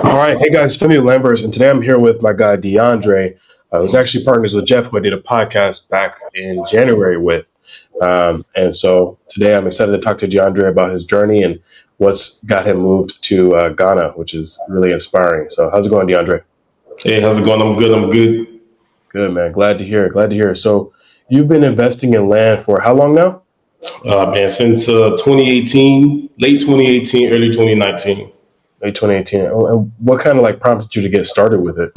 All right, hey guys, Femi with LandVerse, and today I'm here with my guy DeAndre. I was actually partners with Jeff, who I did a podcast back in January with. And so today I'm excited to talk to DeAndre about his journey and what's got him moved to Ghana, which is really inspiring. So how's it going, DeAndre? Hey, how's it going? I'm good. I'm good. Good, man. Glad to hear it. Glad to hear it. So you've been investing in land for how long now? Man, since 2018, late 2018, early 2019. Late 2018. And what kind of like prompted you to get started with it?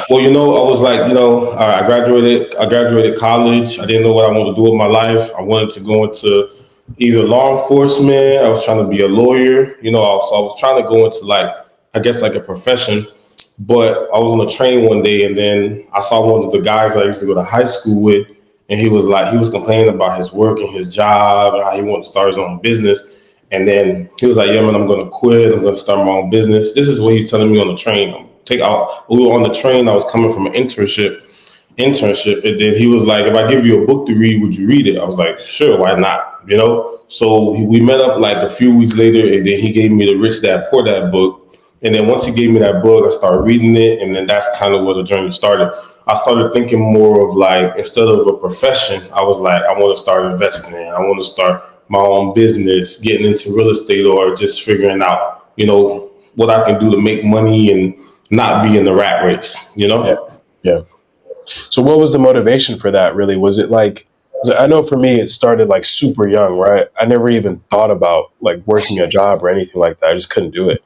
Well, I was like, I graduated. I graduated college. I didn't know what I wanted to do with my life. I wanted to go into either law enforcement. I was trying to be a lawyer. So I was trying to go into I guess like a profession. But I was on a train one day, and then I saw one of the guys I used to go to high school with, and he was complaining about his work and his job and how he wanted to start his own business. And then he was like, "Yeah, man, I'm going to quit. I'm going to start my own business." This is what he's telling me on the train. We were on the train. I was coming from an internship, and then he was like, "If I give you a book to read, would you read it?" I was like, "Sure, why not?" So we met up like a few weeks later, and then he gave me the Rich Dad Poor Dad book. And then once he gave me that book, I started reading it, and then that's kind of where the journey started. I started thinking more of like, instead of a profession, I was like, I want to start investing. I want to start my own business, getting into real estate, or just figuring out, what I can do to make money and not be in the rat race. Yeah. Yeah. So what was the motivation for that really? Was it like, I know for me, it started like super young, right? I never even thought about like working a job or anything like that. I just couldn't do it.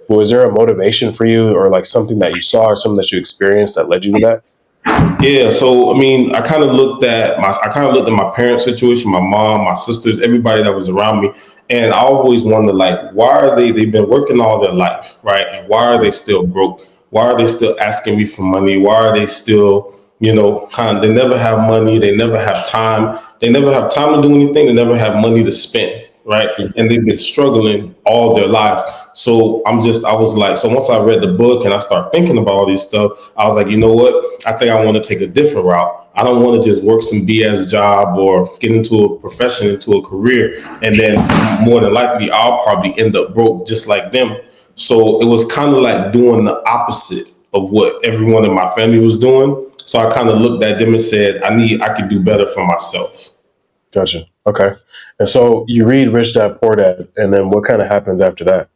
Was there a motivation for you or like something that you saw or something that you experienced that led you to that? Yeah, so I mean, I kind of looked at my parents' situation, my mom, my sisters, everybody that was around me, and I always wondered like, why are they've been working all their life, right? And why are they still broke? Why are they still asking me for money? Why are they still, they never have money, they never have time, they never have time to do anything, they never have money to spend, right? And they've been struggling all their life. So I was like, so once I read the book and I started thinking about all this stuff, I was like, you know what? I think I want to take a different route. I don't want to just work some BS job or get into a profession, into a career. And then more than likely, I'll probably end up broke just like them. So it was kind of like doing the opposite of what everyone in my family was doing. So I kind of looked at them and said, I could do better for myself. Gotcha. Okay. And so you read Rich Dad Poor Dad, and then what kind of happens after that?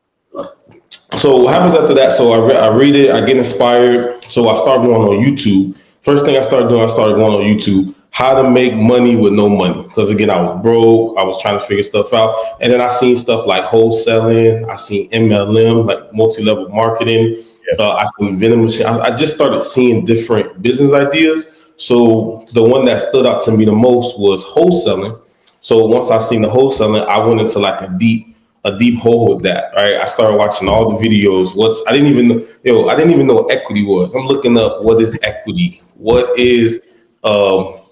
So what happens after that? So I read it, I get inspired. So I start going on YouTube. First thing I started doing, I started going on YouTube, how to make money with no money. Because again, I was broke. I was trying to figure stuff out. And then I seen stuff like wholesaling. I seen MLM, like multi-level marketing. I seen vending machine. I just started seeing different business ideas. So the one that stood out to me the most was wholesaling. So once I seen the wholesaling, I went into like a deep hole with that. Right, I started watching all the videos. I didn't even know, I didn't even know what equity was. I'm looking up what is equity, what is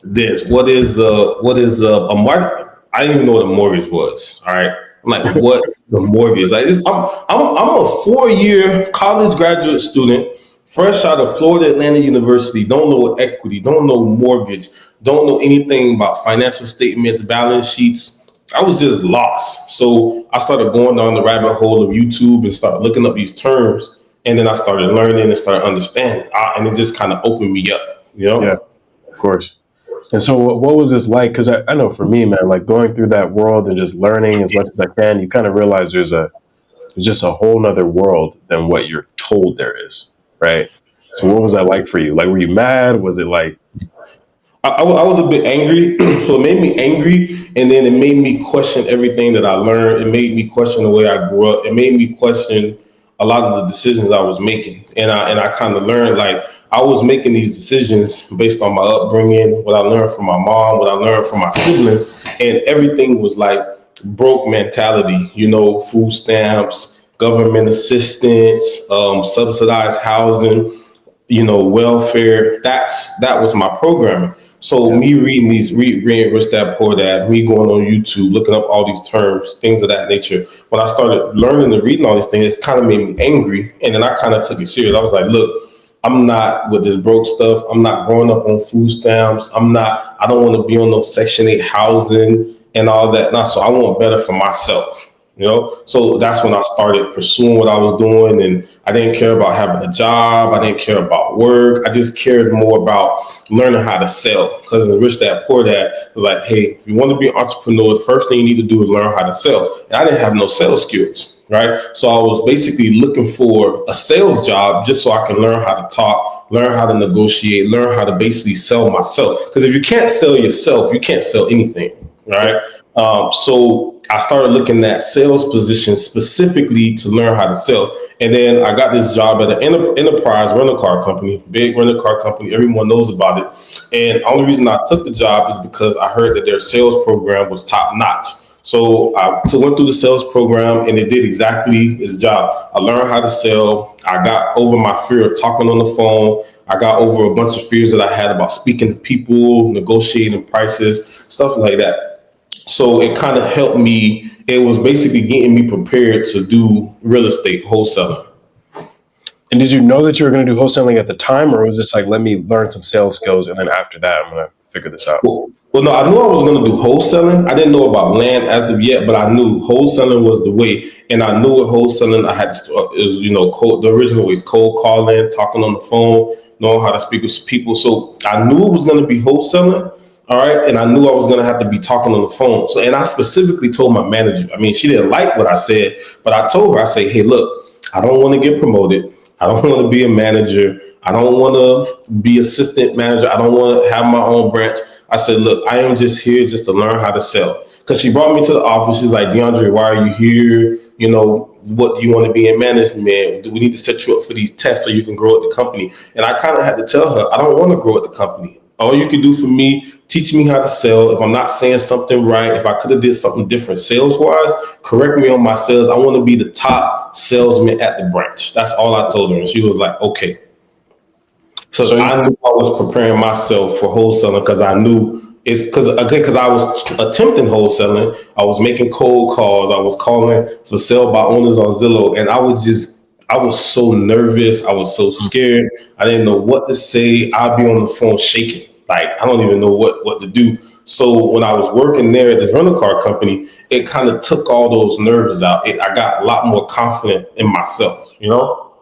this, what is a market. I didn't even know what a mortgage was. All right, I'm like, what is a mortgage? Like, I'm a 4-year college graduate student, fresh out of Florida Atlantic University. Don't know what equity, don't know mortgage, don't know anything about financial statements, balance sheets. I was just lost. So I started going down the rabbit hole of YouTube and started looking up these terms. And then I started learning and started understanding. And it just kind of opened me up. Yeah, of course. And so what was this like? Because I know for me, man, like going through that world and just learning as much as I can, you kind of realize there's just a whole nother world than what you're told there is, right? So what was that like for you? Like, were you mad? Was it like, I was a bit angry. So it made me angry. And then it made me question everything that I learned. It made me question the way I grew up. It made me question a lot of the decisions I was making. And I kind of learned like I was making these decisions based on my upbringing, what I learned from my mom, what I learned from my siblings. And everything was like broke mentality, food stamps, government assistance, subsidized housing, welfare. That was my programming. So me reading reading Rich Dad Poor Dad, me going on YouTube, looking up all these terms, things of that nature. When I started learning and reading all these things, it kind of made me angry. And then I kind of took it serious. I was like, look, I'm not with this broke stuff. I'm not growing up on food stamps. I don't want to be on no Section 8 housing and all that. So I want better for myself. You know, so that's when I started pursuing what I was doing, and I didn't care about having a job. I didn't care about work. I just cared more about learning how to sell. Because the Rich Dad Poor Dad was like, hey, if you want to be an entrepreneur, the first thing you need to do is learn how to sell. And I didn't have no sales skills, right? So I was basically looking for a sales job just so I can learn how to talk, learn how to negotiate, learn how to basically sell myself. Because if you can't sell yourself, you can't sell anything, right? So I started looking at sales positions specifically to learn how to sell. And then I got this job at an enterprise rental car company, big rental car company. Everyone knows about it. And the only reason I took the job is because I heard that their sales program was top notch. So I went through the sales program and it did exactly its job. I learned how to sell. I got over my fear of talking on the phone. I got over a bunch of fears that I had about speaking to people, negotiating prices, stuff like that. So it kind of helped me. It was basically getting me prepared to do real estate wholesaling. And did you know that you were going to do wholesaling at the time, or was it just like, let me learn some sales skills, and then after that, I'm going to figure this out? Well, no, I knew I was going to do wholesaling. I didn't know about land as of yet, but I knew wholesaling was the way. And I knew with wholesaling, I had to, the original way is cold calling, talking on the phone, knowing how to speak with people. So I knew it was going to be wholesaling. All right. And I knew I was going to have to be talking on the phone. So, and I specifically told my manager, I mean, she didn't like what I said, but I told her, I say, hey, look, I don't want to get promoted. I don't want to be a manager. I don't want to be assistant manager. I don't want to have my own branch. I said, look, I am just here just to learn how to sell. Because she brought me to the office. She's like, DeAndre, why are you here? You know, what do you want to be in management? Do we need to set you up for these tests so you can grow at the company? And I kind of had to tell her, I don't want to grow at the company. All you can do for me, teach me how to sell. If I'm not saying something right, if I could have did something different sales wise, correct me on my sales. I want to be the top salesman at the branch. That's all I told her. And she was like, okay. So I knew I was preparing myself for wholesaling because I knew because I was attempting wholesaling. I was making cold calls. I was calling for sale by owners on Zillow. And I was so nervous. I was so scared. I didn't know what to say. I'd be on the phone shaking. Like, I don't even know what to do. So when I was working there at this rental car company, it kind of took all those nerves out. I got a lot more confident in myself, you know?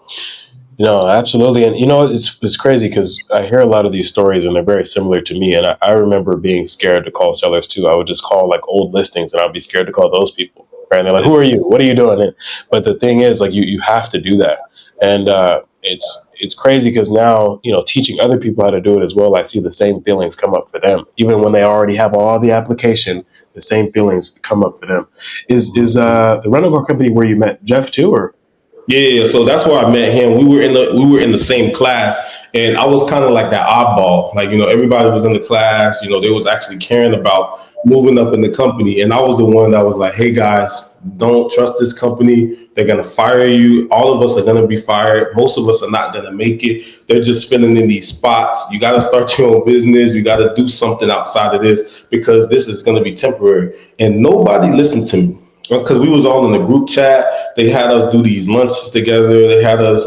No, absolutely. And it's crazy because I hear a lot of these stories and they're very similar to me. And I remember being scared to call sellers too. I would just call like old listings and I'd be scared to call those people. Right. And they're like, who are you? What are you doing? But the thing is, like, you have to do that. And it's crazy because now, teaching other people how to do it as well, I see the same feelings come up for them. Even when they already have all the application, the same feelings come up for them. Is the rental car company where you met Jeff too, or? Yeah, so that's where I met him. We were in the same class, and I was kind of like that oddball. Like, everybody was in the class. They was actually caring about moving up in the company, and I was the one that was like, "Hey guys, don't trust this company. They're gonna fire you. All of us are gonna be fired. Most of us are not gonna make it. They're just filling in these spots. You got to start your own business. You got to do something outside of this because this is gonna be temporary." And nobody listened to me because we was all in the group chat. They had us do these lunches together. They had us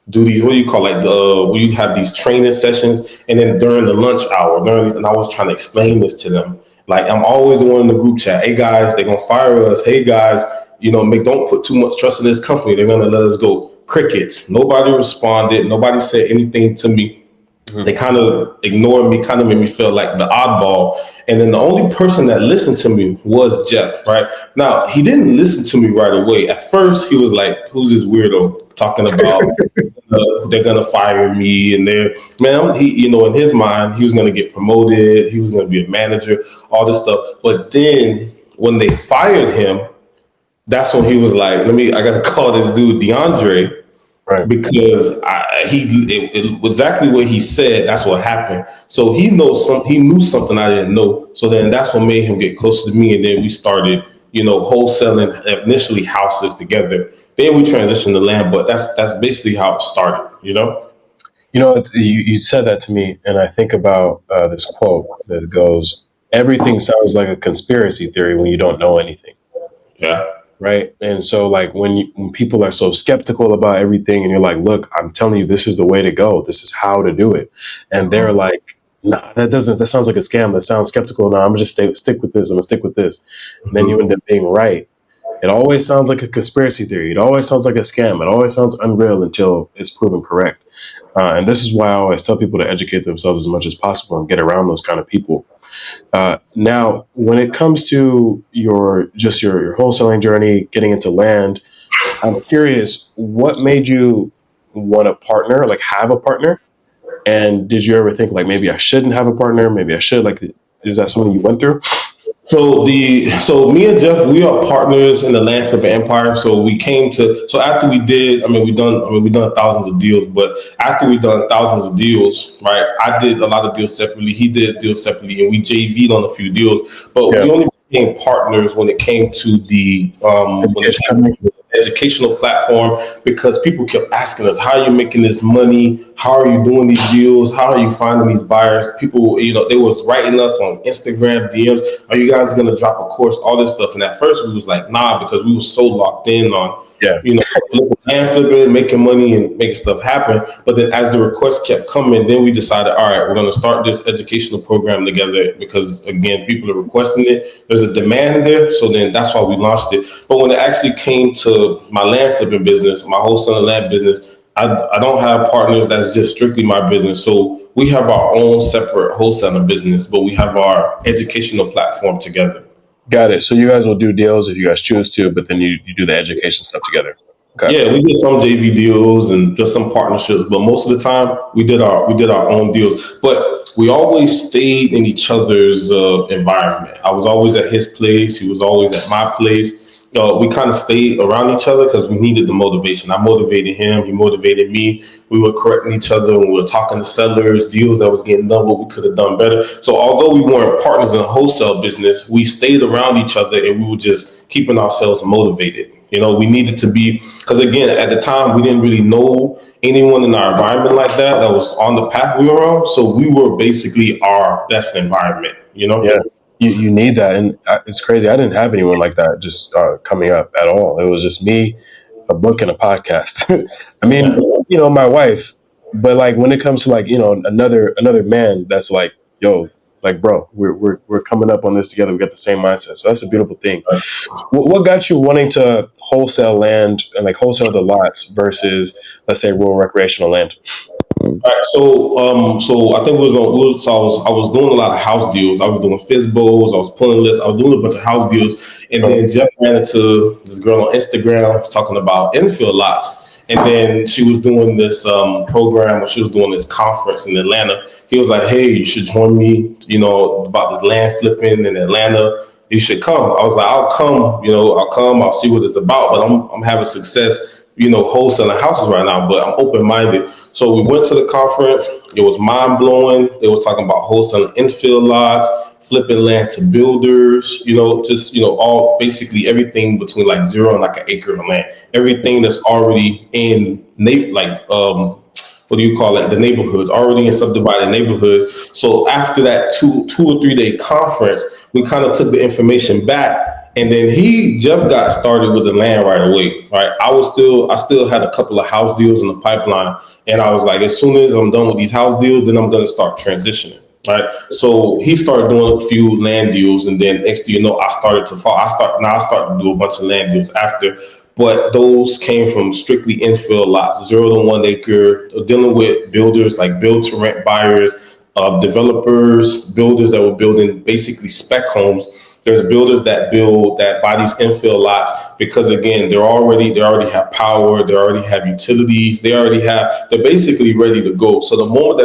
do these, what do you call it? Where you have these training sessions, and then during the lunch hour, and I was trying to explain this to them. Like, I'm always the one in the group chat. Hey guys, they're gonna fire us. Hey guys, don't put too much trust in this company. They're gonna let us go. Crickets. Nobody responded. Nobody said anything to me. They kind of ignored me, kind of made me feel like the oddball. And then the only person that listened to me was Jeff, right? Now, he didn't listen to me right away. At first, he was like, who's this weirdo talking about they're going to fire me? And in his mind, he was going to get promoted. He was going to be a manager, all this stuff. But then when they fired him, that's when he was like, I got to call this dude DeAndre. Right. Because exactly what he said, that's what happened. So he knew something I didn't know. So then that's what made him get closer to me. And then we started, wholesaling initially houses together. Then we transitioned to land, but that's basically how it started, You said that to me, and I think about this quote that goes, everything sounds like a conspiracy theory when you don't know anything. Yeah. Right. And so, like, when people are so skeptical about everything and you're like, look, I'm telling you, this is the way to go. This is how to do it. And they're like, nah, that sounds like a scam. That sounds skeptical. No, I'm going to just stick with this. I'm going to stick with this. And then you end up being right. it always sounds like a conspiracy theory. It always sounds like a scam. It always sounds unreal until it's proven correct. And this is why I always tell people to educate themselves as much as possible and get around those kind of people. Now, when it comes to your wholesaling journey, getting into land, I'm curious, what made you want to partner, like have a partner? And did you ever think like maybe I shouldn't have a partner? Maybe I should. Like, is that something you went through? So me and Jeff, we are partners in the land flip empire. So we came to so after we did, we done thousands of deals, but after we done thousands of deals, right? I did a lot of deals separately. He did deals separately, and we JV'd on a few deals. But Yeah. we only became partners when it came to the when it Education came company. to the educational platform, because people kept asking us, how are you making this money? How are you doing these deals? How are you finding these buyers? People, they was writing us on Instagram DMs. Are you guys going to drop a course? All this stuff. And at first we was like, nah, because we were so locked in on, Yeah. flipping, making money and making stuff happen. But then as the requests kept coming, then we decided, all right, we're going to start this educational program together because, again, people are requesting it. There's a demand there. So then that's why we launched it. But when it actually came to my land flipping business, my wholesale land business, I don't have partners that's just strictly my business. So we have our own separate wholesaling business, but we have our educational platform together. Got it. So you guys will do deals if you guys choose to, but then you do the education stuff together. Okay. Yeah, we did some JV deals and just some partnerships, but most of the time we did our own deals. But we always stayed in each other's environment. I was always at his place. He was always at my place. We kind of stayed around each other because we needed the motivation. I motivated him. He motivated me. We were correcting each other when we were talking to sellers, deals that was getting done, what we could have done better. So although we weren't partners in the wholesale business, we stayed around each other and we were just keeping ourselves motivated. We needed to be, because again, at the time, we didn't really know anyone in our environment like that was on the path we were on. So we were basically our best environment. Yeah. You need that. And it's crazy. I didn't have anyone like that just coming up at all. It was just me, a book, and a podcast. I mean, my wife, but like when it comes to like, another man that's like, yo, like, bro, we're coming up on this together. We got the same mindset. So that's a beautiful thing. What got you wanting to wholesale land and like wholesale the lots versus, let's say, rural recreational land? All right, so I think I was doing a lot of house deals. I was doing FISBOs, I was pulling lists, I was doing a bunch of house deals, and then Jeff ran into this girl on Instagram was talking about infill lots, and then she was doing this program, or she was doing this conference in Atlanta. He was like, "Hey, you should join me, about this land flipping in Atlanta. You should come." I was like, "I'll come, I'll come. I'll see what it's about." But I'm having success, wholesaling houses right now, but I'm open minded. So we went to the conference. It was mind blowing. They was talking about wholesaling infill lots, flipping land to builders, all basically everything between like 0 and like an acre of land, everything that's already in what do you call it? The neighborhoods, already in subdivided neighborhoods. So after that 2 or 3 day conference, we kind of took the information back. And then Jeff got started with the land right away, right? I still had a couple of house deals in the pipeline. And I was like, as soon as I'm done with these house deals, then I'm going to start transitioning, right? So he started doing a few land deals. And then next thing you know, I started to fall. I started to do a bunch of land deals after. But those came from strictly infill lots, 0 to 1 acre, dealing with builders like build to rent buyers, developers, builders that were building basically spec homes. There's builders that buy these infill lots because again, they already have power, they already have utilities, they're basically ready to go. So the moment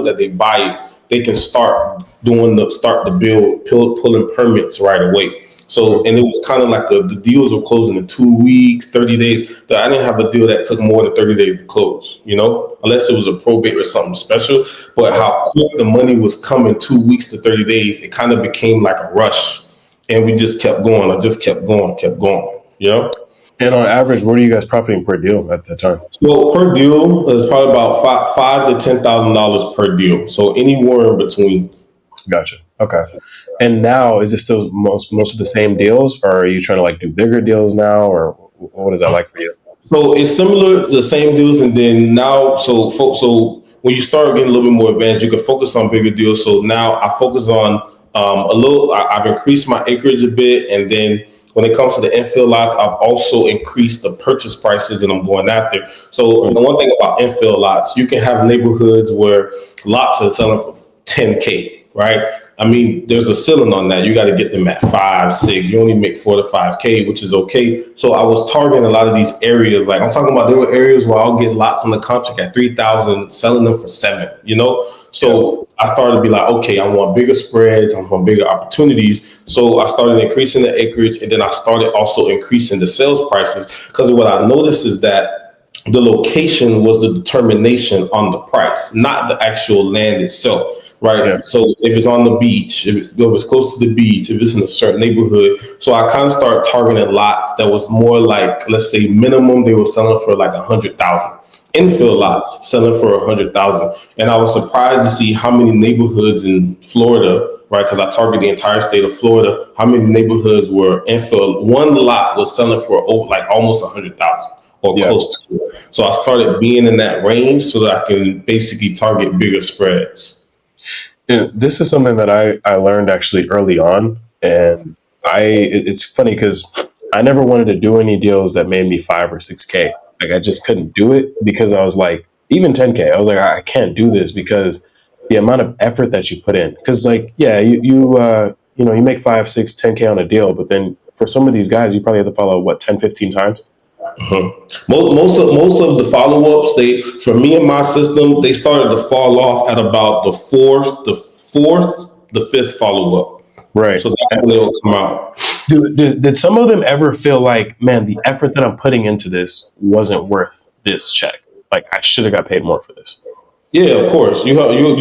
that they buy it, they can start the build, pulling permits right away. So, and it was kind of like the deals were closing in 2 weeks, 30 days. I didn't have a deal that took more than 30 days to close, unless it was a probate or something special. But how quick the money was coming, 2 weeks to 30 days, it kind of became like a rush. And we just kept going. I just kept going. And on average, what are you guys profiting per deal at that time? So per deal is probably about five to $10,000 per deal. So anywhere in between. Gotcha. Okay. And now, is it still most of the same deals, or are you trying to like do bigger deals now, or what is that like for you? So it's similar to the same deals, and then now, so when you start getting a little bit more advanced, you can focus on bigger deals. So now I focus on I've increased my acreage a bit, and then when it comes to the infill lots, I've also increased the purchase prices that I'm going after. So the one thing about infill lots, you can have neighborhoods where lots are selling for 10K, right? I mean, there's a ceiling on that. You got to get them at 5, 6. You only make 4 to 5K, which is okay. So I was targeting a lot of these areas. Like I'm talking about, there were areas where I'll get lots on the contract at 3,000, selling them for 7. So I started to be like, okay, I want bigger spreads. I want bigger opportunities. So I started increasing the acreage, and then I started also increasing the sales prices, because what I noticed is that the location was the determination on the price, not the actual land itself. Right. Yeah. So if it's on the beach, if it was close to the beach, if it's in a certain neighborhood. So I kind of started targeting lots that was more like, let's say minimum, they were selling for like 100,000. Infill lots selling for 100,000. And I was surprised to see how many neighborhoods in Florida, right? Because I target the entire state of Florida, how many neighborhoods were infill. One lot was selling for like almost 100,000 or close to it. So I started being in that range so that I can basically target bigger spreads. Yeah, this is something that I learned actually early on, and it's funny because I never wanted to do any deals that made me 5 or 6K. Like I just couldn't do it because I was like, even 10K, I was like, I can't do this because the amount of effort that you put in. Because like, yeah, you make 5, 6, 10K on a deal, but then for some of these guys, you probably have to follow what 10, 15 times. Most of the follow ups, they for me and my system, they started to fall off at about the fifth follow up. Right. So that's when they will come out. Did some of them ever feel like, man, the effort that I'm putting into this wasn't worth this check? Like I should have got paid more for this. Yeah, of course. You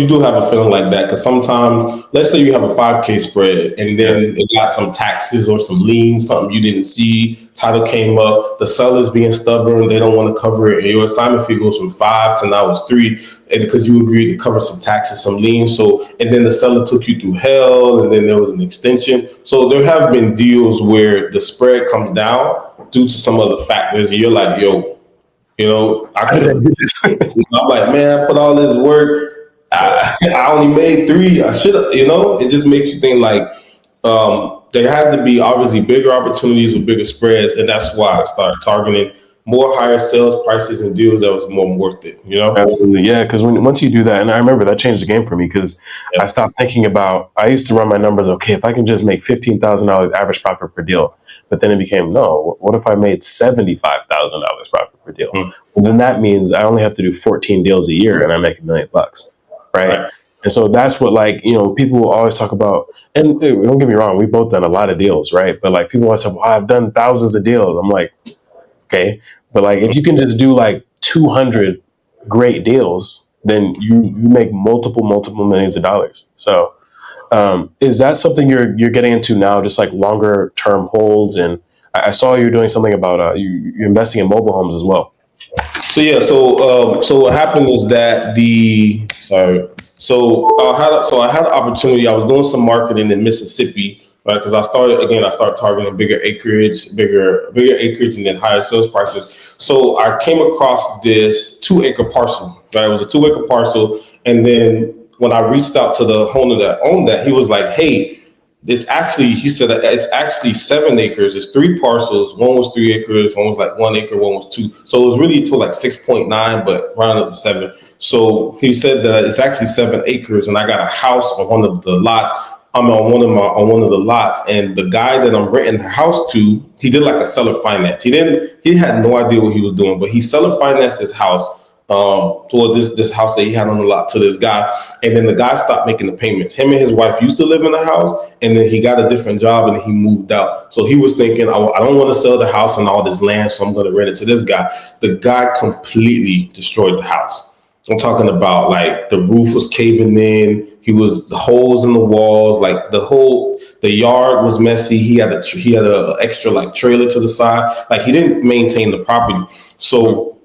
do have a feeling like that, because sometimes, let's say you have a 5K spread, and then it got some taxes or some liens, something you didn't see. Title came up. The seller's being stubborn; they don't want to cover it, and your assignment fee goes from 5 to now it's 3, and because you agreed to cover some taxes, some liens. So, and then the seller took you through hell, and then there was an extension. So there have been deals where the spread comes down due to some other factors, and you're like, yo. I could have. I'm like, man, I put all this work. I only made 3. I should have. It just makes you think like there has to be obviously bigger opportunities with bigger spreads, and that's why I started targeting more higher sales prices and deals that was more worth it. Absolutely, yeah. Because once you do that, and I remember that changed the game for me because I stopped thinking about. I used to run my numbers. Okay, if I can just make $15,000 average profit per deal, but then it became no. What if I made $75,000 profit per deal? Well, then that means I only have to do 14 deals a year, and I make $1 million, right? And so that's what people will always talk about. And don't get me wrong, we've both done a lot of deals, right? But like people always say, well, I've done thousands of deals. I'm like, okay. But like, if you can just do like 200 great deals, then you make multiple millions of dollars. So, is that something you're getting into now? Just like longer term holds, and I saw you're doing something about you're investing in mobile homes as well. So yeah, so what happened is that I had an opportunity. I was doing some marketing in Mississippi. Right, because I started targeting bigger acreage, and then higher sales prices. So I came across this 2-acre parcel. Right, it was a 2-acre parcel, and then when I reached out to the owner that owned that, he was like, "Hey, he said it's actually 7 acres. It's 3 parcels. One was 3 acres, one was like 1 acre, one was 2. So it was really to like 6.9, but rounded up to 7. So he said that it's actually 7 acres, and I got a house on one of the lots." I'm on one of the lots, and the guy that I'm renting the house to, he did like a seller finance. He had no idea what he was doing, but he seller financed his house, toward this house that he had on the lot to this guy. And then the guy stopped making the payments. Him and his wife used to live in the house, and then he got a different job and he moved out. So he was thinking, I don't want to sell the house and all this land, so I'm going to rent it to this guy. The guy completely destroyed the house. I'm talking about like the roof was caving in. The holes in the walls, like the yard was messy. He had a extra like trailer to the side. Like he didn't maintain the property. So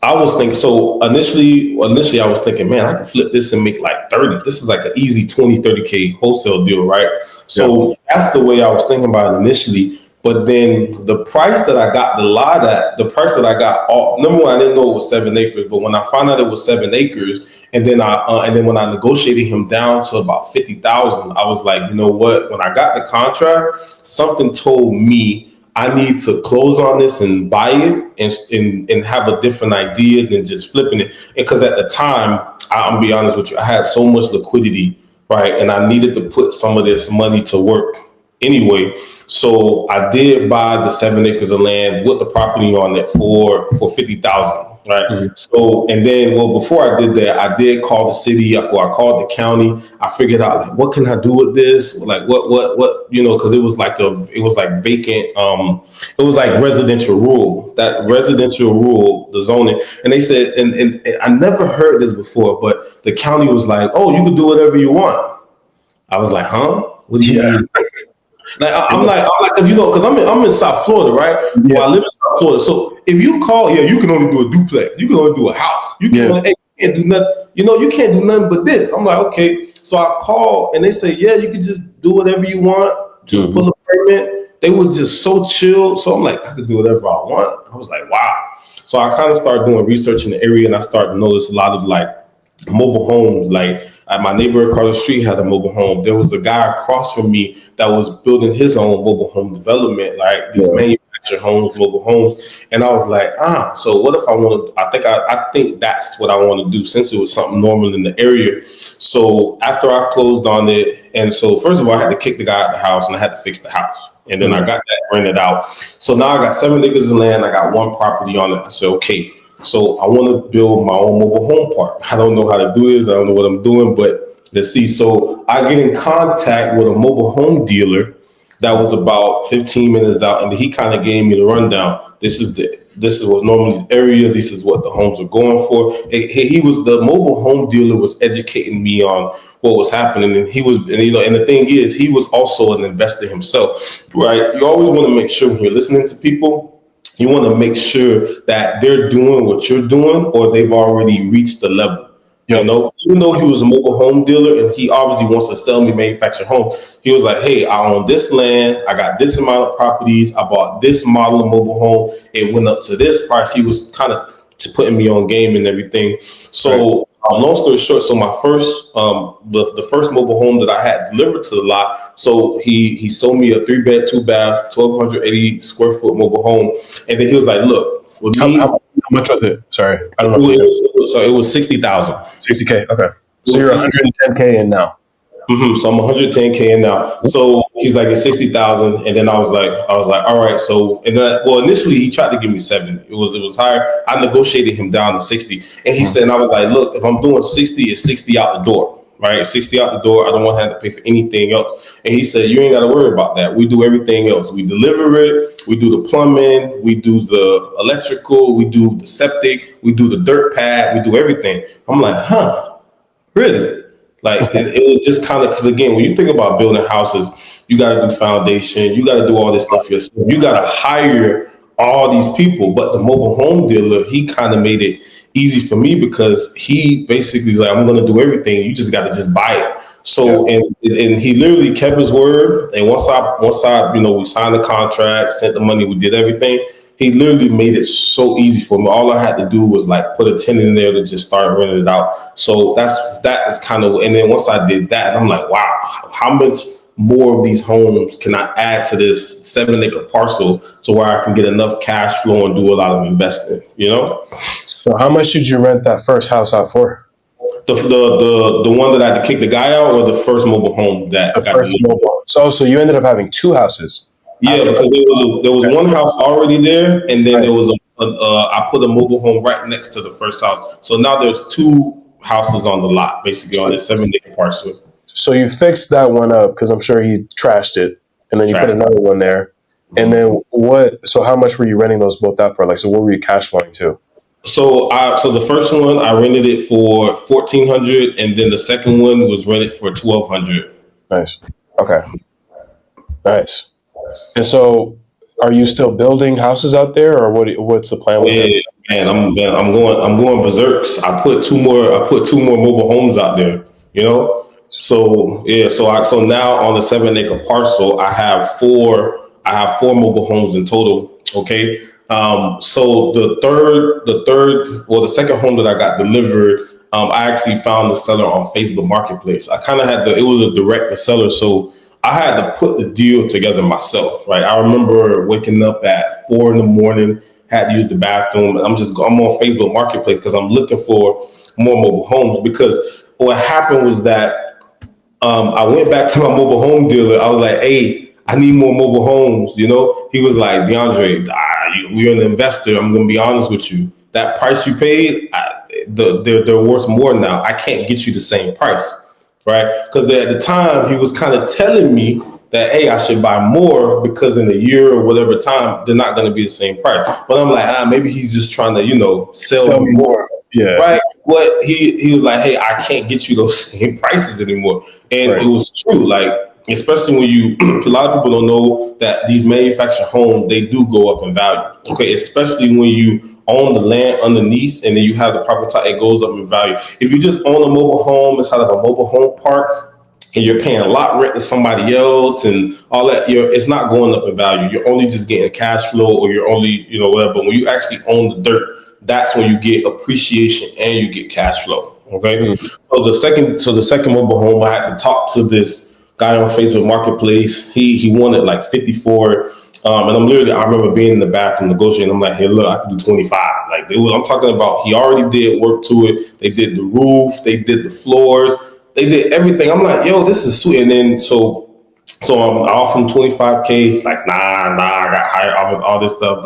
I was thinking, initially I was thinking, man, I can flip this and make like 30. This is like an easy 20, 30K wholesale deal, right? So that's the way I was thinking about it initially. But then the price that I got number one, I didn't know it was 7 acres, but when I found out it was 7 acres, and then when I negotiated him down to about 50,000, I was like, you know what? When I got the contract, something told me I need to close on this and buy it and have a different idea than just flipping it. Because at the time, I'm be honest with you, I had so much liquidity, right? And I needed to put some of this money to work anyway. So I did buy the 7 acres of land with the property on it for 50,000. Right. Mhm. So, and then, well, before I did that, I did call the city. I called the county. I figured out like, what can I do with this? Like, what, because it was like vacant. It was like residential rule, the zoning. And they said, and I never heard this before, but the county was like, oh, you can do whatever you want. I was like, huh? What do you mean? Like I'm like, because I'm in South Florida, right? Yeah. Well, I live in South Florida. So if you call, you can only do a duplex. You can only do a house. You can only, hey, you can't do nothing. You can't do nothing but this. I'm like, okay. So I call and they say, yeah, you can just do whatever you want. Just pull a permit. They was just so chill. So I'm like, I could do whatever I want. I was like, wow. So I kind of started doing research in the area and I started to notice a lot of like mobile homes. Like my neighbor across the street had a mobile home. There was a guy across from me that was building his own mobile home development, like these manufactured homes, mobile homes. And I was like, so what if I want to, I think that's what I want to do since it was something normal in the area. So after I closed on it, and so first of all, I had to kick the guy out of the house and I had to fix the house. And then I got that rented out. So now I got 7 acres of land. I got one property on it. I said, okay. So I want to build my own mobile home park. I don't know how to do this. I don't know what I'm doing, but let's see. So I get in contact with a mobile home dealer that was about 15 minutes out, and he kind of gave me the rundown. This is what normally the area. This is what the homes are going for. He was the mobile home dealer was educating me on what was happening, and he was, and the thing is, he was also an investor himself, right? You always want to make sure when you're listening to people, you want to make sure that they're doing what you're doing or they've already reached the level. Even though he was a mobile home dealer and he obviously wants to sell me manufactured homes, he was like, hey, I own this land. I got this amount of properties. I bought this model of mobile home. It went up to this price. He was kind of putting me on game and everything. So long story short, so my first, the first mobile home that I had delivered to the lot, so he sold me a 3-bed, 2-bath, 1,280 square foot mobile home. And then he was like, look, with me. How much was it? Sorry, I don't know. So it was 60,000. 60K. Okay. So you're 110K in now. So I'm 110K in now. So he's like, it's 60,000. And then I was like, all right. So, and then, well, initially he tried to give me 70. It was higher. I negotiated him down to 60. And he said, and I was like, look, if I'm doing 60, it's 60 out the door, right? 60 out the door. I don't want to have to pay for anything else. And he said, you ain't got to worry about that. We do everything else. We deliver it. We do the plumbing. We do the electrical. We do the septic. We do the dirt pad. We do everything. I'm like, huh, really? Like it was just kind of, because again, when you think about building houses, you got to do foundation, you got to do all this stuff yourself. You got to hire all these people. But the mobile home dealer, he kind of made it easy for me because he basically is like, I'm going to do everything. You just got to just buy it. So and he literally kept his word. And once I we signed the contract, sent the money, we did everything. He literally made it so easy for me. All I had to do was like put a tenant in there to just start renting it out. So that is kind of, and then once I did that, I'm like, wow, how much more of these homes can I add to this 7-acre parcel so where I can get enough cash flow and do a lot of investing, So how much did you rent that first house out for? The one that I had to kick the guy out, or the first mobile home that the first mobile. So you ended up having 2 houses. Yeah, because there was one house already there, and then there was I put a mobile home right next to the first house. So now there's 2 houses on the lot, basically on this 7-acre parcel. So you fixed that one up because I'm sure he trashed it, and then you put another one there. And then so how much were you renting those both out for? Like, so what were you cash flowing to? So the first one I rented it for $1,400, and then the second one was rented for $1,200. Nice. Okay. Nice. And so, are you still building houses out there, or what's the plan with it? Man, I'm going berserks. I put two more mobile homes out there. So so now on the 7-acre parcel, I have four mobile homes in total. Okay. So the second home that I got delivered, I actually found the seller on Facebook Marketplace. I kind of it was a direct to seller, so I had to put the deal together myself, right? I remember waking up at 4 a.m, had to use the bathroom. I'm on Facebook Marketplace because I'm looking for more mobile homes, because what happened was that I went back to my mobile home dealer. I was like, hey, I need more mobile homes. He was like, DeAndre, we're an investor. I'm going to be honest with you. That price you paid, they're worth more now. I can't get you the same price, right? Because at the time, he was kind of telling me that, hey, I should buy more because in a year or whatever time, they're not going to be the same price. But I'm like, maybe he's just trying to, sell Sell me me more. more. Yeah. Right. But he was like, hey, I can't get you those same prices anymore. And Right. it was true. Like, especially when a lot of people don't know that these manufactured homes, they do go up in value. Okay. Especially when you own the land underneath and then you have the proper type, it goes up in value. If you just own a mobile home inside of a mobile home park, and you're paying a lot rent to somebody else and all that, it's not going up in value. You're only just getting cash flow, or you're only, whatever. But when you actually own the dirt, that's when you get appreciation and you get cash flow. Okay. Mm. So the second mobile home, I had to talk to this guy on Facebook Marketplace. He wanted like 54. And I remember being in the bathroom negotiating. I'm like, hey, look, I can do 25. Like, I'm talking about, he already did work to it. They did the roof, they did the floors, they did everything. I'm like, yo, this is sweet. And then so I'm off him 25K. He's like, nah, I got hired off of all this stuff.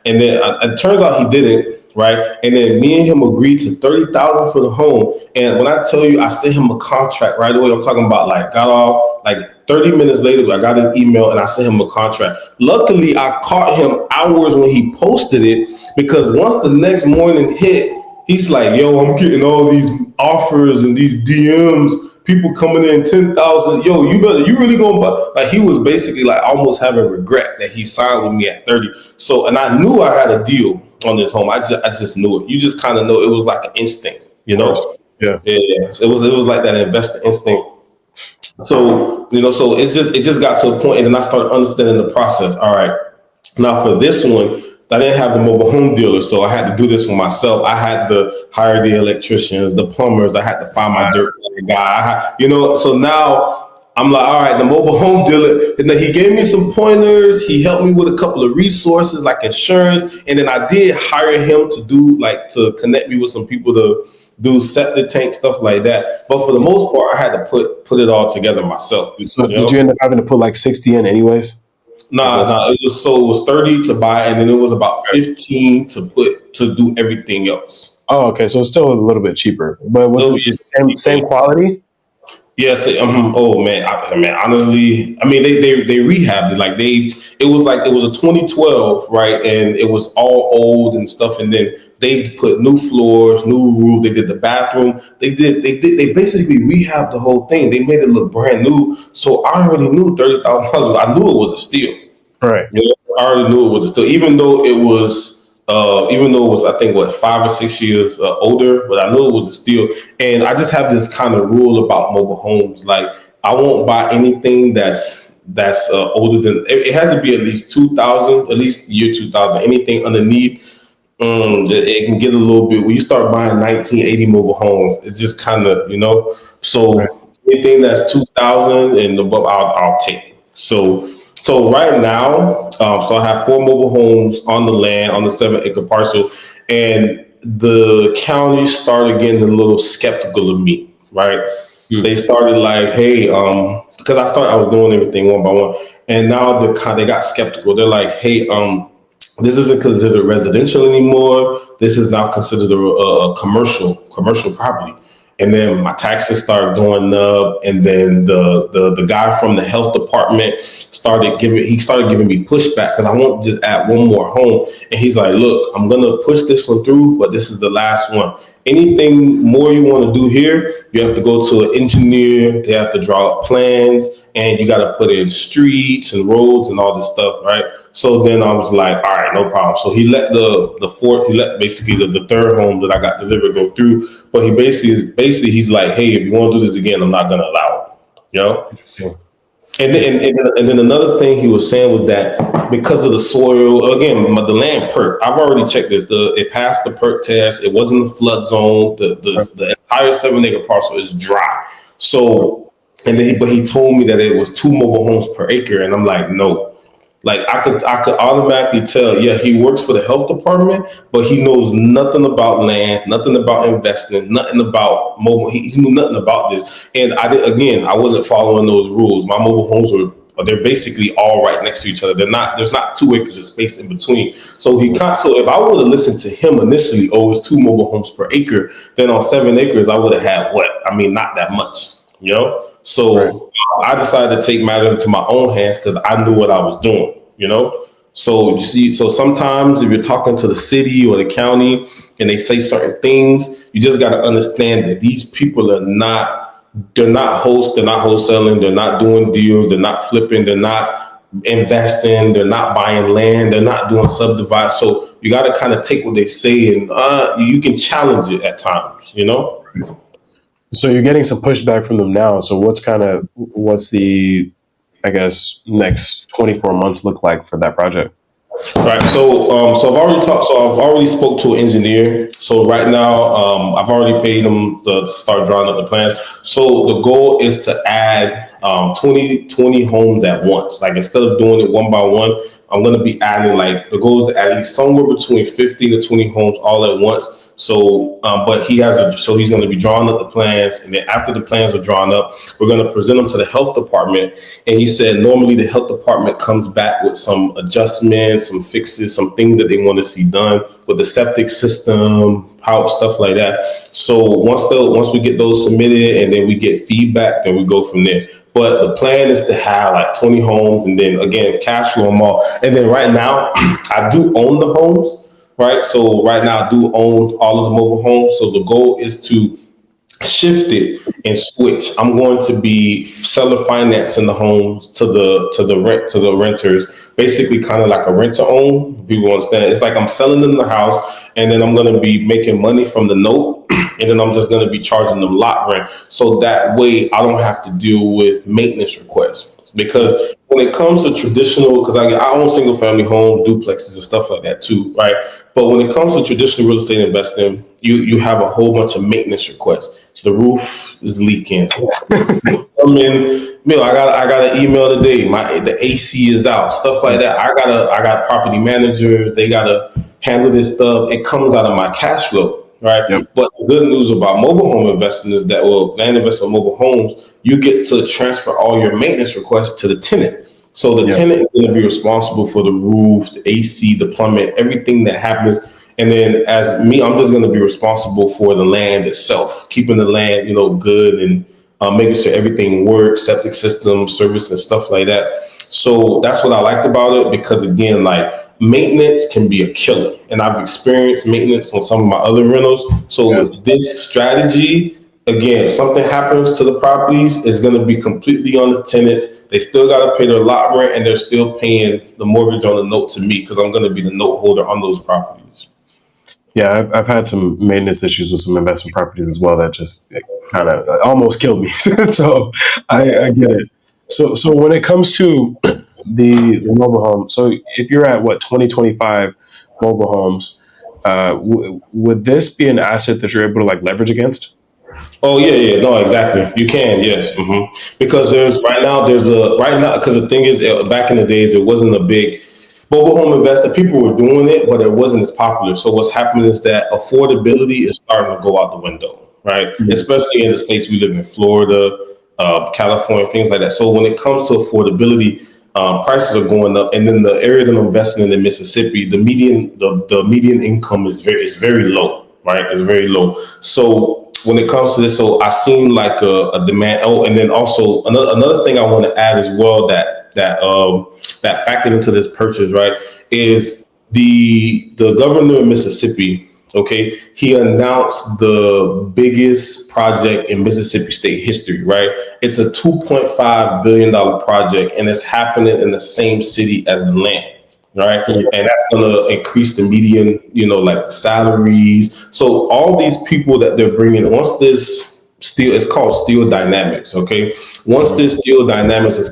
And then it turns out he didn't, right? And then me and him agreed to 30,000 for the home. And when I tell you, I sent him a contract right away. I'm talking about, like, got off like 30 minutes later. I got his email and I sent him a contract. Luckily, I caught him hours when he posted it, because once the next morning hit, he's like, yo, I'm getting all these offers and these DMs. People coming in 10,000. Yo, you really gonna buy? Like, he was basically like almost having regret that he signed with me at 30. So, and I knew I had a deal on this home. I just knew it. You just kind of know. It was like an instinct, Yeah. Yeah. It was like that investor instinct. So, so it just got to a point, and then I started understanding the process. All right, now for this one, I didn't have the mobile home dealer, so I had to do this for myself. I had to hire the electricians, the plumbers. I had to find my dirt guy. So now I'm like, all right, the mobile home dealer. And then he gave me some pointers. He helped me with a couple of resources like insurance, and then I did hire him to connect me with some people to do septic tank stuff like that. But for the most part, I had to put it all together myself. So did you end up having to put like 60 in anyways? Nah. It was 30 to buy, and then it was about 15 to do everything else. Oh, okay. So it's still a little bit cheaper, but was it the same quality? Yes. Oh man. Honestly, I mean, they rehabbed it. Like, it was a 2012, right? And it was all old and stuff. And then they put new floors, new roof. They did the bathroom. They basically rehabbed the whole thing. They made it look brand new. So I already knew $30,000. I knew it was a steal. Right. I already knew it was a steal, even though it was, I think, 5 or 6 years older, but I knew it was a steal. And I just have this kind of rule about mobile homes. Like, I won't buy anything that's older than, it has to be at least 2000, at least year 2000. Anything underneath, it can get a little bit, when you start buying 1980 mobile homes, it's just kind of, so Right. anything that's 2000 and above, I'll take. So right now, so I have 4 mobile homes on the land, on the 7-acre parcel, and the county started getting a little skeptical of me, right? They started like, hey, because I was doing everything one by one, and now they got skeptical. They're like, hey, this isn't considered residential anymore. This is now considered a commercial property. And then my taxes started going up, and then the guy from the health department started giving me pushback, because I won't just add one more home. And he's like, look, I'm gonna push this one through, but this is the last one. Anything more you want to do here, you have to go to an engineer. They have to draw up plans, and you got to put in streets and roads and all this stuff, right? So then I was like, all right, no problem. So he let basically the third home that I got delivered go through, but he basically he's like, hey, if you want to do this again, I'm not gonna allow it. Interesting. And then another thing he was saying was that because of the soil, again, the land perk. I've already checked this. It passed the perk test. It wasn't a flood zone. The entire 7-acre parcel is dry. So And then, but he told me that it was 2 mobile homes per acre, and I'm like, no. Like I could automatically tell, yeah, he works for the health department, but he knows nothing about land, nothing about investing, nothing about mobile. He knew nothing about this, and I wasn't following those rules. My mobile homes they're basically all right next to each other. There's not 2 acres of space in between. So so if I would have listened to him initially, oh, it's 2 mobile homes per acre, then on 7 acres I would have had what? I mean, not that much, you know. Right. So I decided to take matters into my own hands because I knew what I was doing, you know? So you see, so sometimes if you're talking to the city or the county and they say certain things, you just got to understand that these people they're not they're not wholesaling, they're not doing deals, they're not flipping, they're not investing, they're not buying land, they're not doing subdivide. So you got to kind of take what they say and you can challenge it at times, you know? So you're getting some pushback from them now. So what's the, I guess, next 24 months look like for that project? Right. So I've already talked. So I've already spoke to an engineer. So right now, I've already paid him to start drawing up the plans. So the goal is to add 20 homes at once. Like instead of doing it one by one, I'm going to be adding the goal is to add at least somewhere between 15 to 20 homes all at once. So, but he's going to be drawing up the plans, and then after the plans are drawn up, we're going to present them to the health department. And he said normally the health department comes back with some adjustments, some fixes, some things that they want to see done with the septic system, how stuff like that. So once we get those submitted and then we get feedback, then we go from there. But the plan is to have like 20 homes, and then again cash flow them all. And then right now, I do own the homes. Right. So right now I do own all of the mobile homes. So the goal is to shift it and switch. I'm going to be seller financing the homes to the renters, basically kind of like a renter own. People understand. It's like I'm selling them the house, and then I'm going to be making money from the note, and then I'm just going to be charging them lot rent. So that way I don't have to deal with maintenance requests. Because when it comes to traditional, because I own single family homes, duplexes and stuff like that too, right? But when it comes to traditional real estate investing, you have a whole bunch of maintenance requests. The roof is leaking. I mean, I got an email today. The AC is out. Stuff like that. I got property managers. They gotta handle this stuff. It comes out of my cash flow, right? Yep. But the good news about mobile home investing is that, land investment mobile homes, you get to transfer all your maintenance requests to the tenant. So the tenant is going to be responsible for the roof, the AC, the plumbing, everything that happens. And then as me, I'm just going to be responsible for the land itself, keeping the land, good, and making sure everything works, septic system, service and stuff like that. So that's what I liked about it, because again, like maintenance can be a killer. And I've experienced maintenance on some of my other rentals. So with this strategy, again, if something happens to the properties, it's going to be completely on the tenants. They still got to pay their lot rent, and they're still paying the mortgage on the note to me, because I'm going to be the note holder on those properties. Yeah, I've had some maintenance issues with some investment properties as well that just kind of almost killed me. So I get it. So when it comes to the mobile home, so if you're at 2025 mobile homes, would this be an asset that you're able to leverage against? Oh yeah, no, exactly. You can, yes, because right now because the thing is, back in the days, it wasn't a big mobile home investor. People were doing it, but it wasn't as popular. So what's happening is that affordability is starting to go out the window, right? Mhm. Especially in the states we live in, Florida, California, things like that. So when it comes to affordability, prices are going up, and then the area that I'm investing in Mississippi, the median income is very low, right? It's very low. So when it comes to this, so I seen like a demand. Oh, and then also another thing I want to add as well that factored into this purchase, right, is the governor of Mississippi. Okay, he announced the biggest project in Mississippi state history, right? It's a $2.5 billion project, and it's happening in the same city as the land. Right. And that's going to increase the median, like salaries. So all these people that they're bringing, once this steel, it's called steel dynamics. OK, once this steel dynamics is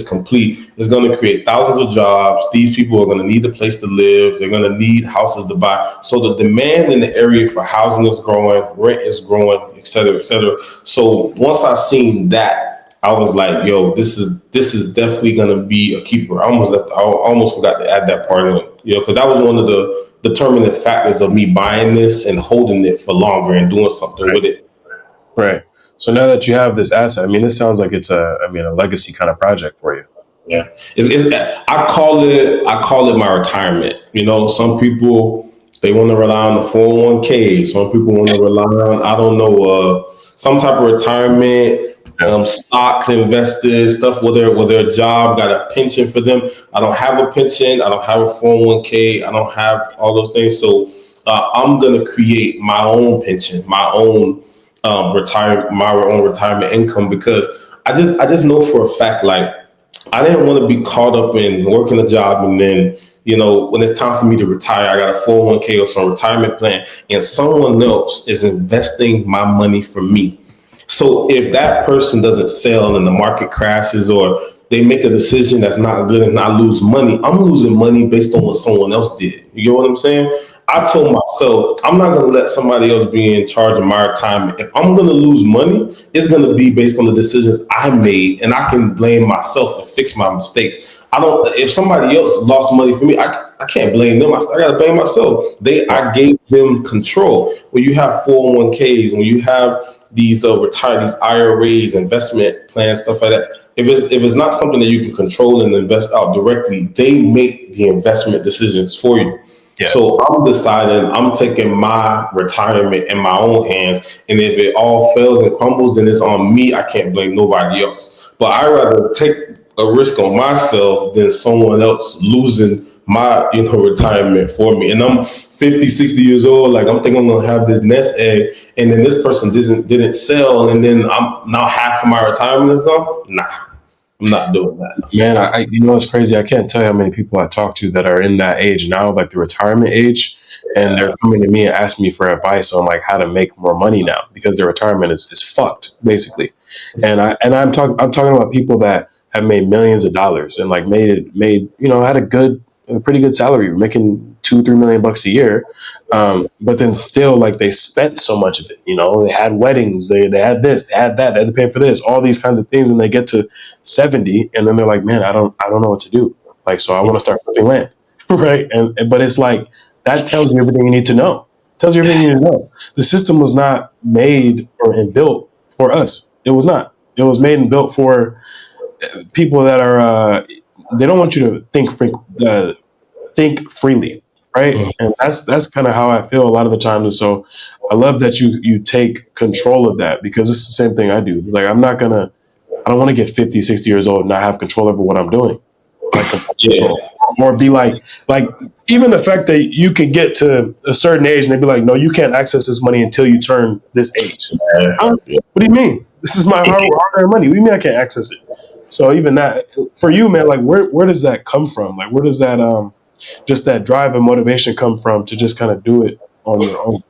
complete, it's going to create thousands of jobs. These people are going to need a place to live. They're going to need houses to buy. So the demand in the area for housing is growing, rent is growing, et cetera, et cetera. So once I seen that, I was like, yo, this is definitely gonna be a keeper. I almost forgot to add that part in, because that was one of the determining factors of me buying this and holding it for longer and doing something Right. with it. Right. So now that you have this asset, I mean, this sounds like it's a legacy kind of project for you. Yeah, I call it my retirement. Some people they want to rely on the 401k. Some people want to rely on I don't know some type of retirement, Yeah. stocks, investors, stuff. Whether a job got a pension for them. I don't have a pension. I don't have a 401k. I don't have all those things. So I'm gonna create my own pension, my own retirement income because I just know for a fact like. I didn't want to be caught up in working a job and then, when it's time for me to retire, I got a 401k or some retirement plan and someone else is investing my money for me. So if that person doesn't sell and the market crashes or they make a decision that's not good and I lose money, I'm losing money based on what someone else did. You get what I'm saying? I told myself, I'm not going to let somebody else be in charge of my retirement. If I'm going to lose money, it's going to be based on the decisions I made, and I can blame myself and fix my mistakes. I don't. If somebody else lost money for me, I can't blame them. I got to blame myself. I gave them control. When you have 401ks, when you have these these IRAs, investment plans, stuff like that. If it's not something that you can control and invest out directly, they make the investment decisions for you. Yeah. So I'm deciding I'm taking my retirement in my own hands. And if it all fails and crumbles, then it's on me. I can't blame nobody else. But I rather take a risk on myself than someone else losing my retirement for me. And I'm 50, 60 years old. Like I'm thinking I'm gonna have this nest egg, and then this person didn't sell, and then I'm now half of my retirement is gone. Nah, I'm not doing that. Man, it's crazy. I can't tell you how many people I talk to that are in that age now, like the retirement age, and they're coming to me and asking me for advice on like how to make more money now because their retirement is fucked basically. I'm talking about people that have made millions of dollars and like had a pretty good salary, making 2-3 million bucks a year, but then still like they spent so much of it. They had weddings, they had this, they had that, they had to pay for this, all these kinds of things, and they get to 70 and then they're like, man, I don't know what to do. Like, so I want to start flipping land. Right. But it's like that tells you everything you need to know. Tells you everything you need to know. The system was not made and built for us. It was not. It was made and built for people that are they don't want you to think freely, right? And that's kind of how I feel a lot of the time. And so I love that you take control of that because it's the same thing I do. Like I don't want to get 50, 60 years old and not have control over what I'm doing. Like Yeah. or be like even the fact that you could get to a certain age and they'd be like, no, you can't access this money until you turn this age. Huh? What do you mean? This is my hard-earned money. What do you mean I can't access it? So even that for you, man, like where does that come from? Like where does that just that drive and motivation come from to just kind of do it on your own?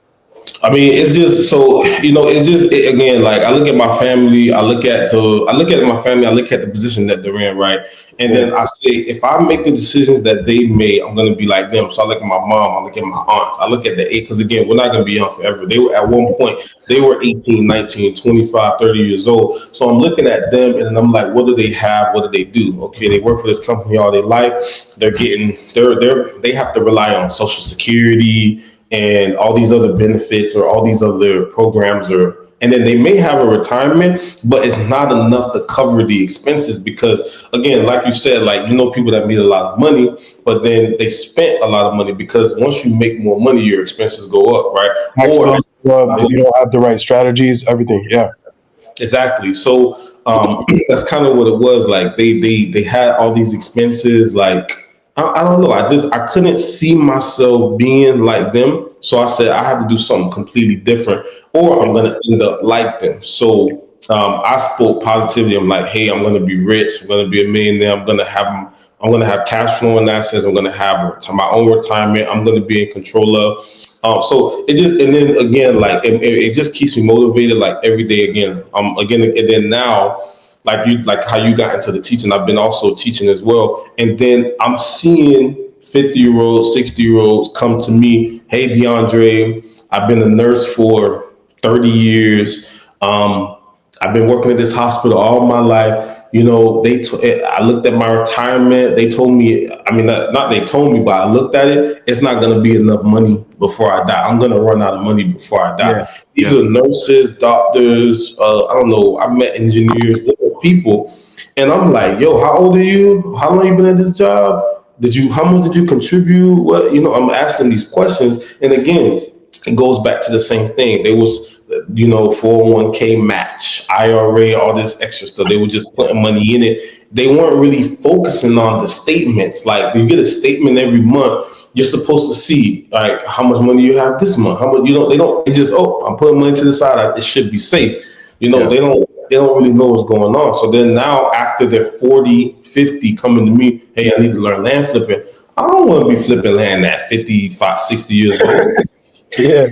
I mean, it's just so it's just again. Like I look at my family, I look at my family, I look at the position that they're in, right? And then I say, if I make the decisions that they made, I'm gonna be like them. So I look at my mom, I look at my aunts, I look at the eight, because again, we're not gonna be young forever. They were at one point, they were 18, 19, 25, 30 years old. So I'm looking at them and I'm like, what do they have? What do they do? Okay, they work for this company all their life. They have to rely on Social Security and all these other benefits or all these other programs, and then they may have a retirement, but it's not enough to cover the expenses because again, like you said, like people that made a lot of money, but then they spent a lot of money because once you make more money, your expenses go up, right? Tax bills go up, if you don't have the right strategies, everything. Yeah. Exactly. So that's kind of what it was. Like they had all these expenses. Like I don't know. I couldn't see myself being like them. So I said I have to do something completely different, or I'm gonna end up like them. So I spoke positivity. I'm like, hey, I'm gonna be rich. I'm gonna be a millionaire. I'm gonna have cash flowing assets. I'm gonna have my own retirement. I'm gonna be in control of. So it just, and then again, like it just keeps me motivated, like every day again. And then now, like how you got into the teaching, I've been also teaching as well. And then I'm seeing 50-year-olds, 60-year-olds come to me. Hey, DeAndre, I've been a nurse for 30 years. I've been working at this hospital all my life. I looked at my retirement. They told me, I mean, not they told me, but I looked at it. It's not going to be enough money before I die. I'm going to run out of money before I die. Yeah. These Yeah. are nurses, doctors. I don't know. I met engineers, different people, and I'm like, yo, how old are you? How long you been at this job? How much did you contribute? I'm asking these questions, and again, it goes back to the same thing. There was, 401k match, IRA, all this extra stuff. They were just putting money in it. They weren't really focusing on the statements. Like, you get a statement every month. You're supposed to see like how much money you have this month. How much they don't. They just, I'm putting money to the side. It should be safe. Yeah. They don't really know what's going on. So then now after they're 40, 50 coming to me, hey, I need to learn land flipping. I don't want to be flipping land at 55, 60 years old. Yeah.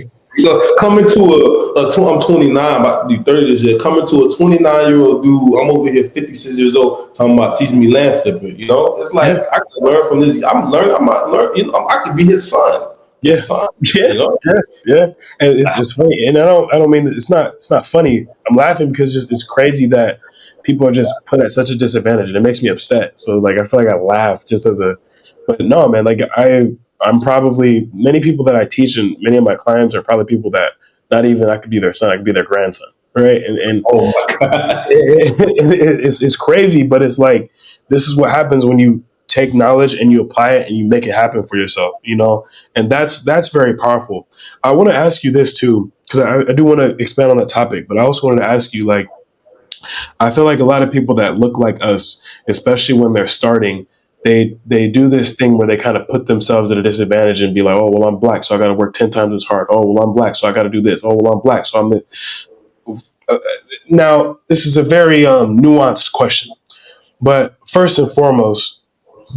Coming to I'm 29, about to do 30 this year. Coming to a 29-year-old dude, I'm over here 56 years old, talking about teaching me land flipping. It's like I can learn from this. I'm learning. I'm not learning. I could be his son. Yeah. His son. Yeah. Yeah. And it's funny, and I don't mean that it's not funny. I'm laughing because it's crazy that people are just put at such a disadvantage, and it makes me upset. So like I feel like I laugh just but no, man. Like I'm probably many people that I teach and many of my clients are probably people that not even I could be their son, I could be their grandson, right? And oh my god, it's crazy, but it's like this is what happens when you take knowledge and you apply it and you make it happen for yourself, and that's very powerful. I want to ask you this too, because I do want to expand on that topic, but I also wanted to ask you, like, I feel like a lot of people that look like us, especially when they're starting, they do this thing where they kind of put themselves at a disadvantage and be like, oh, well, I'm black, so I got to work 10 times as hard. Oh, well, I'm black, so I got to do this. Oh, well, I'm black, so I'm this. Now, this is a very nuanced question, but first and foremost,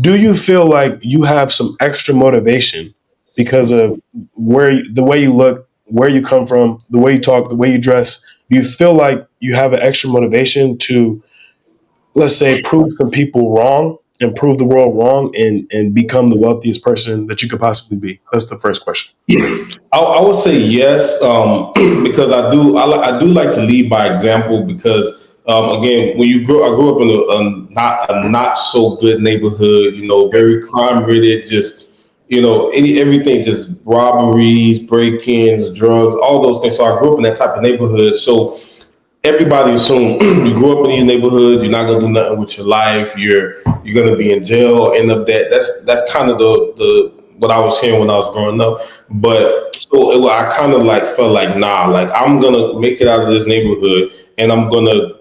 do you feel like you have some extra motivation because of the way you look, where you come from, the way you talk, the way you dress? Do you feel like you have an extra motivation to, let's say, prove some people wrong and prove the world wrong and become the wealthiest person that you could possibly be? That's the first question. I would say yes, because I do like to lead by example because again, when I grew up in a not so good neighborhood, very crime ridden, just everything, just robberies, break-ins, drugs, all those things. So I grew up in that type of neighborhood. So everybody assume you grew up in these neighborhoods, you're not gonna do nothing with your life, you're gonna be in jail, end up dead. That's kind of the what I was hearing when I was growing up. But so I kind of like felt like, nah, like I'm gonna make it out of this neighborhood and I'm gonna,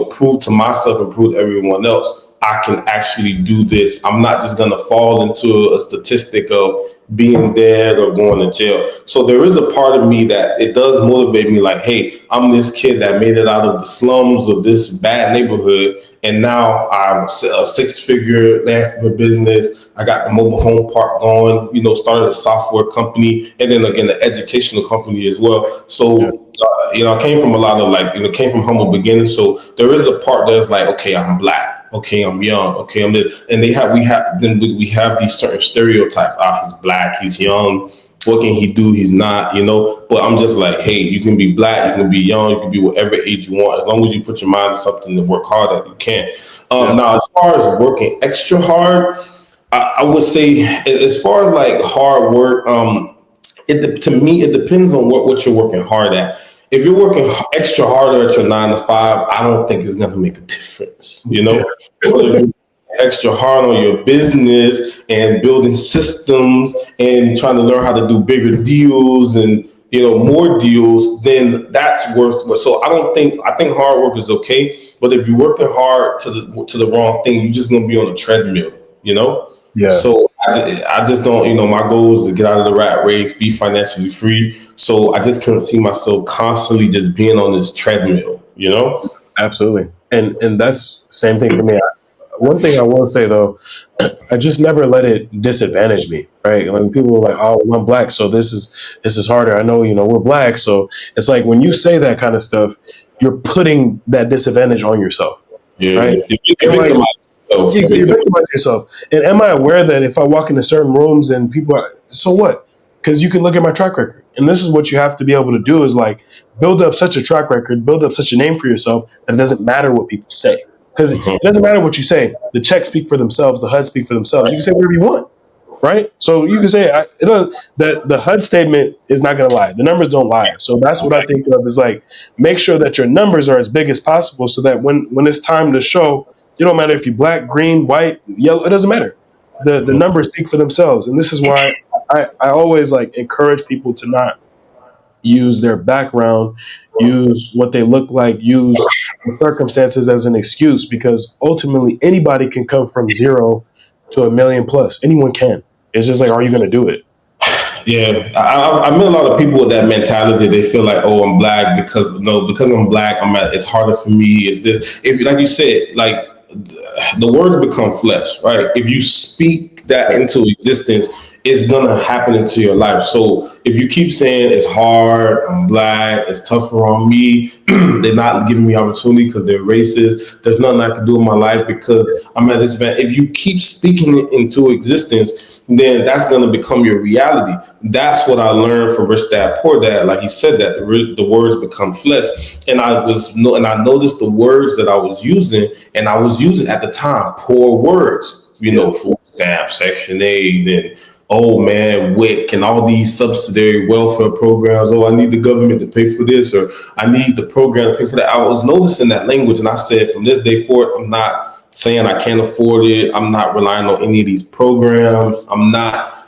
prove to myself and prove to everyone else I can actually do this. I'm not just gonna fall into a statistic of being dead or going to jail. So there is a part of me that it does motivate me, like, hey, I'm this kid that made it out of the slums of this bad neighborhood, and now I'm a six-figure land for business. I got the mobile home park going, started a software company, and then again, the educational company as well. So, I came from a lot of came from humble beginnings. So there is a part that's like, okay, I'm black. Okay, I'm young. Okay, I'm this. And we have these certain stereotypes. He's black, he's young. What can he do? He's not, But I'm just like, hey, you can be black, you can be young, you can be whatever age you want. As long as you put your mind to something to work hard at, you can. Now, as far as working extra hard, I would say, as far as like hard work, to me, it depends on what you're working hard at. If you're working extra harder at your 9 to 5, I don't think it's going to make a difference. But if you're extra hard on your business and building systems and trying to learn how to do bigger deals and more deals, then that's worth. So I think hard work is okay, but if you're working hard to the wrong thing, you're just going to be on a treadmill. Yeah. So I just don't, my goal is to get out of the rat race, be financially free. So I just couldn't see myself constantly just being on this treadmill, Absolutely. And that's the same thing for me. One thing I will say though, I just never let it disadvantage me, right? When people are like, oh, well, I'm black, so this is harder. I know, we're black. So it's like when you say that kind of stuff, you're putting that disadvantage on yourself. Yeah. Right? You're victimizing yourself. And am I aware that if I walk into certain rooms and people are, so what? Because you can look at my track record And this is what you have to be able to do is like build up such a track record, build up such a name for yourself that it doesn't matter what people say. Because it doesn't matter what you say. The checks speak for themselves. The HUD speak for themselves. You can say whatever you want, right? So you can say that the HUD statement is not going to lie. The numbers don't lie. So that's what I think of is like make sure that your numbers are as big as possible so that when it's time to show, it don't matter if you're black, green, white, yellow. It doesn't matter. The numbers speak for themselves, and this is why I always like encourage people to not use their background, use what they look like, use the circumstances as an excuse because ultimately anybody can come from 0 to a million plus. Anyone can. It's just like, are you going to do it? Yeah, I met a lot of people with that mentality. They feel like, oh, I'm black because I'm black. It's harder for me. It's this. If like you said, like the words become flesh, right? If you speak that into existence, it's gonna happen into your life. So if you keep saying it's hard, I'm black, it's tougher on me, they're not giving me opportunity because they're racist. There's nothing I can do in my life because I'm at this event. If you keep speaking it into existence, then that's going to become your reality. That's what I learned from Rich Dad Poor Dad. Like he said, that the words become flesh. And I noticed the words that I was using, and I was using at the time poor words. Food stamp, Section 8, and oh man, WIC, and all these subsidiary welfare programs. Oh, I need the government to pay for this, or I need the program to pay for that. I was noticing that language, and I said, from this day forward, I'm not saying I can't afford it. I'm not relying on any of these programs. I'm not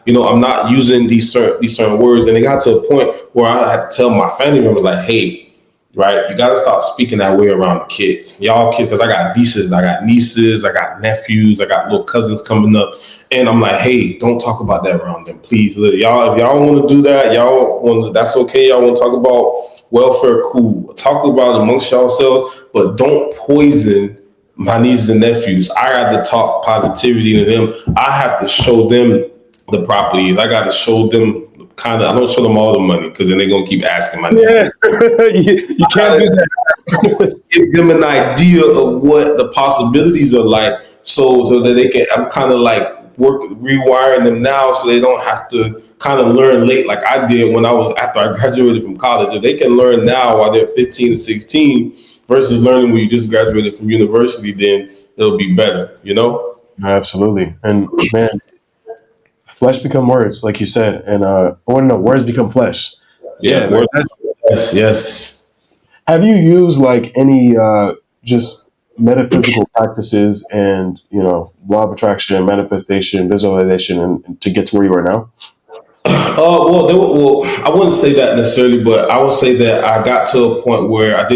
using these certain words. And it got to a point where I had to tell my family members, like, hey, right, you got to start speaking that way around the kids. Y'all kids, because I got nieces, I got nephews, I got little cousins coming up. And I'm like, hey, don't talk about that around them, please. Y'all, if y'all want to do that, that's okay. Y'all want to talk about welfare, cool. Talk about it amongst yourselves, but don't poison my nieces and nephews. I got to talk positivity to them. I have to show them the properties. I got to show them I don't show them all the money because then they're going to keep asking my nieces. Yeah. you can't do that. Give them an idea of what the possibilities are like so that they can, I'm kind of like rewiring them now so they don't have to kind of learn late like I did after I graduated from college. If they can learn now while they're 15 and 16, versus learning when you just graduated from university, then it'll be better, Absolutely. And man, flesh become words, like you said. And words become flesh. Yeah, yes. Have you used like any just metaphysical practices and law of attraction, manifestation, visualization, and to get to where you are now? I wouldn't say that necessarily, but I would say that I got to a point where I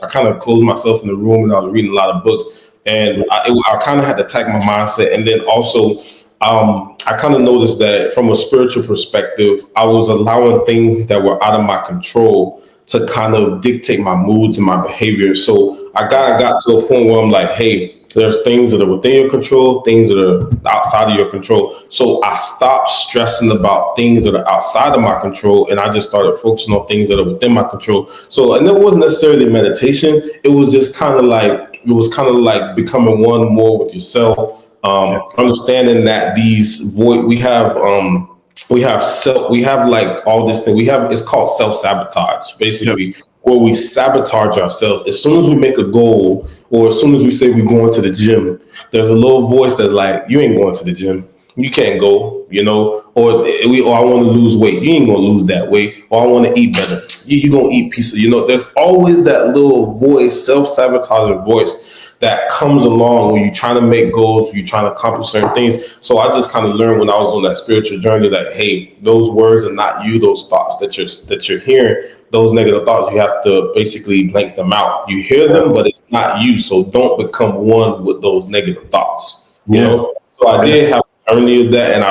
kind of closed myself in the room and I was reading a lot of books, and I kind of had to attack my mindset. And then also, I kind of noticed that from a spiritual perspective, I was allowing things that were out of my control to kind of dictate my moods and my behavior. So I got to a point where I'm like, hey, there's things that are within your control, things that are outside of your control. So I stopped stressing about things that are outside of my control, and I just started focusing on things that are within my control. So, and it wasn't necessarily meditation. It was just kind of like becoming one more with yourself, understanding that we have like all this thing. It's called self-sabotage, basically. Yep. Where we sabotage ourselves. As soon as we make a goal, or as soon as we say we're going to the gym, there's a little voice that's like, you ain't going to the gym. You can't go, or I want to lose weight. You ain't going to lose that weight. Or I want to eat better. You're going to eat pizza. There's always that little voice, self-sabotaging voice that comes along when you're trying to make goals, you're trying to accomplish certain things. So I just kind of learned when I was on that spiritual journey that, hey, those words are not you, those thoughts that you're hearing, those negative thoughts, you have to basically blank them out. You hear them, but it's not you. So don't become one with those negative thoughts. So I did have a journey of that, and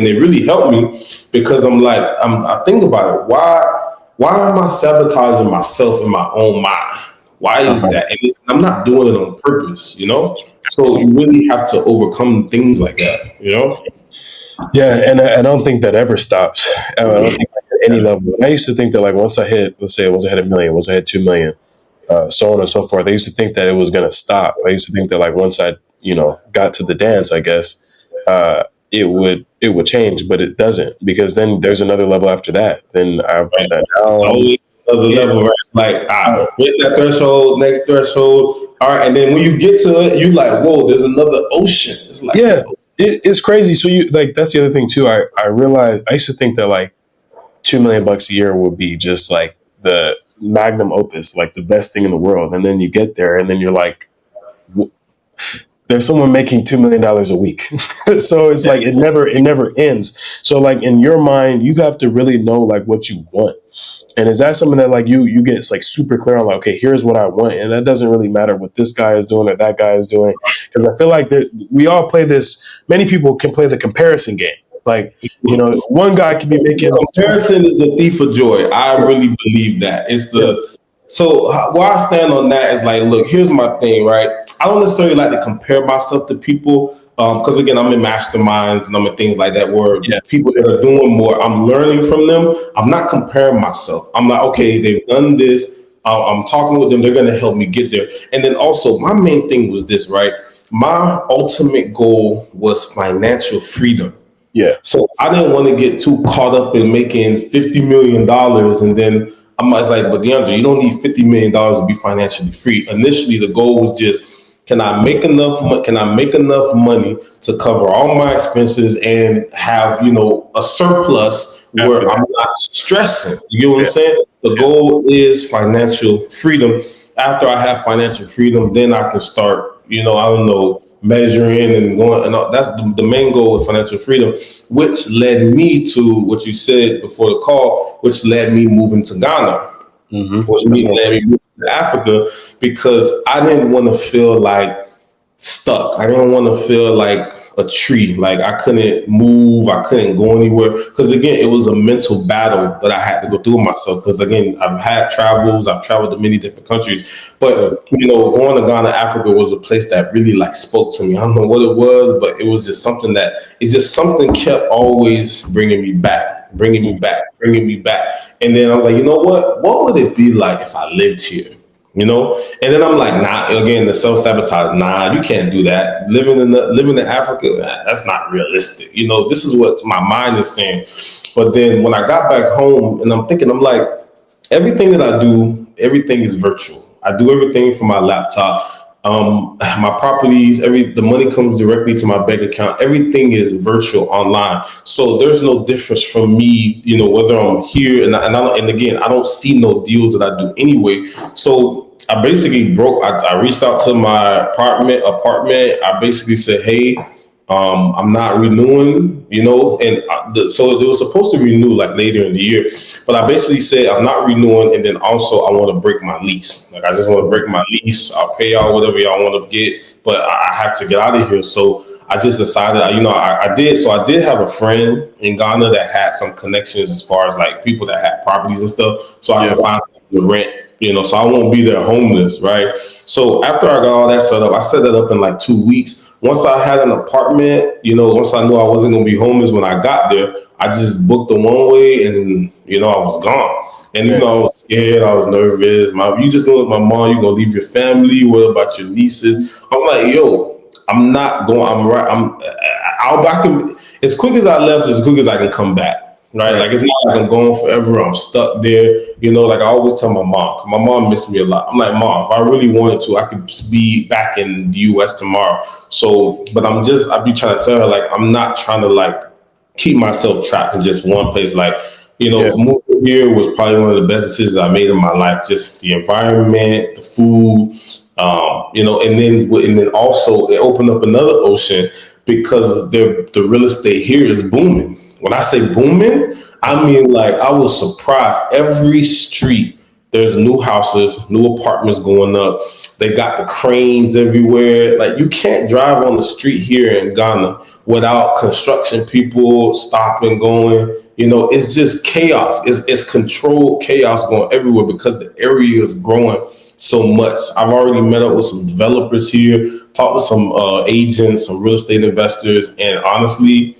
it really helped me because I think about it. Why am I sabotaging myself in my own mind? Why is that? And I'm not doing it on purpose, So you really have to overcome things like that, Yeah, and I don't think that ever stops. I don't think at any level. I used to think that like once I hit a million, once I hit 2 million, so on and so forth. I used to think that it was going to stop. I used to think that like once I got to the dance, I guess, it would change, but it doesn't, because then there's another level after that. Then Right. It's now always another yeah, level, right? Like, where's that threshold, next threshold? All right. And then when you get to it, you like, whoa, there's another ocean. It's like, yeah, it's crazy. So you like that's the other thing too. I realized I used to think that like $2 million a year would be just like the magnum opus, like the best thing in the world, and then you get there, and then you're like, there's someone making $2 million a week. So it's like it never ends. So like in your mind, you have to really know like what you want. And is that something that like you get like super clear on, like, okay, here's what I want, and that doesn't really matter what this guy is doing or that guy is doing, because I feel like we all play this. Many people can play the comparison game. Like, one guy could be making comparison is a thief of joy. I really believe that. It's yeah, where I stand on that is like, look, here's my thing, right? I don't necessarily like to compare myself to people because again, I'm in masterminds and I'm in things like that where yeah, people that are doing more, I'm learning from them. I'm not comparing myself. I'm like, okay, they've done this. I'm talking with them. They're going to help me get there. And then also, my main thing was this, right? My ultimate goal was financial freedom. yeah, So I didn't want to get too caught up in making $50 million, and then I was like, but DeAndre, you don't need $50 million to be financially free. Initially, the goal was just, can I make enough? Can I make enough money to cover all my expenses and have a surplus after where that, I'm not stressing? You get what I'm yeah, saying? The yeah, goal is financial freedom. After I have financial freedom, then I can start, I don't know, measuring and going. And that's the main goal of financial freedom, which led me to what you said before the call, which led me moving to Ghana, which that's led me moving to Africa, because I didn't want to feel like stuck. I didn't want to feel like a tree, like I couldn't move, I couldn't go anywhere. Because again, it was a mental battle that I had to go through myself. Because again, I've traveled to many different countries, but going to Ghana, Africa was a place that really like spoke to me. I don't know what it was, but it was just something that something kept always bringing me back, bringing me back, bringing me back. And then I was like, you know what? What would it be like if I lived here? And then I'm like, nah, again, the self-sabotage, nah, you can't do that. Living in Africa, nah, that's not realistic. This is what my mind is saying. But then when I got back home and I'm thinking, I'm like, everything that I do, everything is virtual. I do everything from my laptop. My properties, the money comes directly to my bank account. Everything is virtual online. So there's no difference from me, whether I'm here and again, I don't see no deals that I do anyway. So I basically broke. I reached out to my apartment. I basically said, hey, I'm not renewing, so it was supposed to renew like later in the year, but I basically said I'm not renewing, and then also I want to break my lease. Like I just want to break my lease. I'll pay y'all whatever y'all want to get, but I have to get out of here. So I just decided, I did. So I did have a friend in Ghana that had some connections as far as like people that had properties and stuff, so I yeah, can find something to rent. So I won't be there homeless, right? So after I got all that set up, I set that up in like 2 weeks. Once I had an apartment, once I knew I wasn't going to be homeless when I got there, I just booked the one way and, I was gone. And, yeah, I was scared. I was nervous. You just know with my mom, you're going to leave your family. What about your nieces? I'm like, yo, I'm not going. I'm right. I'll back. As quick as I left, as quick as I can come back. Right. right, Like, it's not like I'm going forever. I'm stuck there. Like I always tell my mom, 'cause my mom missed me a lot. I'm like, Mom, if I really wanted to, I could be back in the US tomorrow. So, but I be trying to tell her, like, I'm not trying to like keep myself trapped in just one place. Like, yeah, moving here was probably one of the best decisions I made in my life. Just the environment, the food, and then also it opened up another ocean because the real estate here is booming. When I say booming, I mean like I was surprised. Every street, there's new houses, new apartments going up. They got the cranes everywhere. Like you can't drive on the street here in Ghana without construction people stopping, going. It's just chaos. It's controlled chaos going everywhere because the area is growing so much. I've already met up with some developers here, talked to some agents, some real estate investors, and honestly,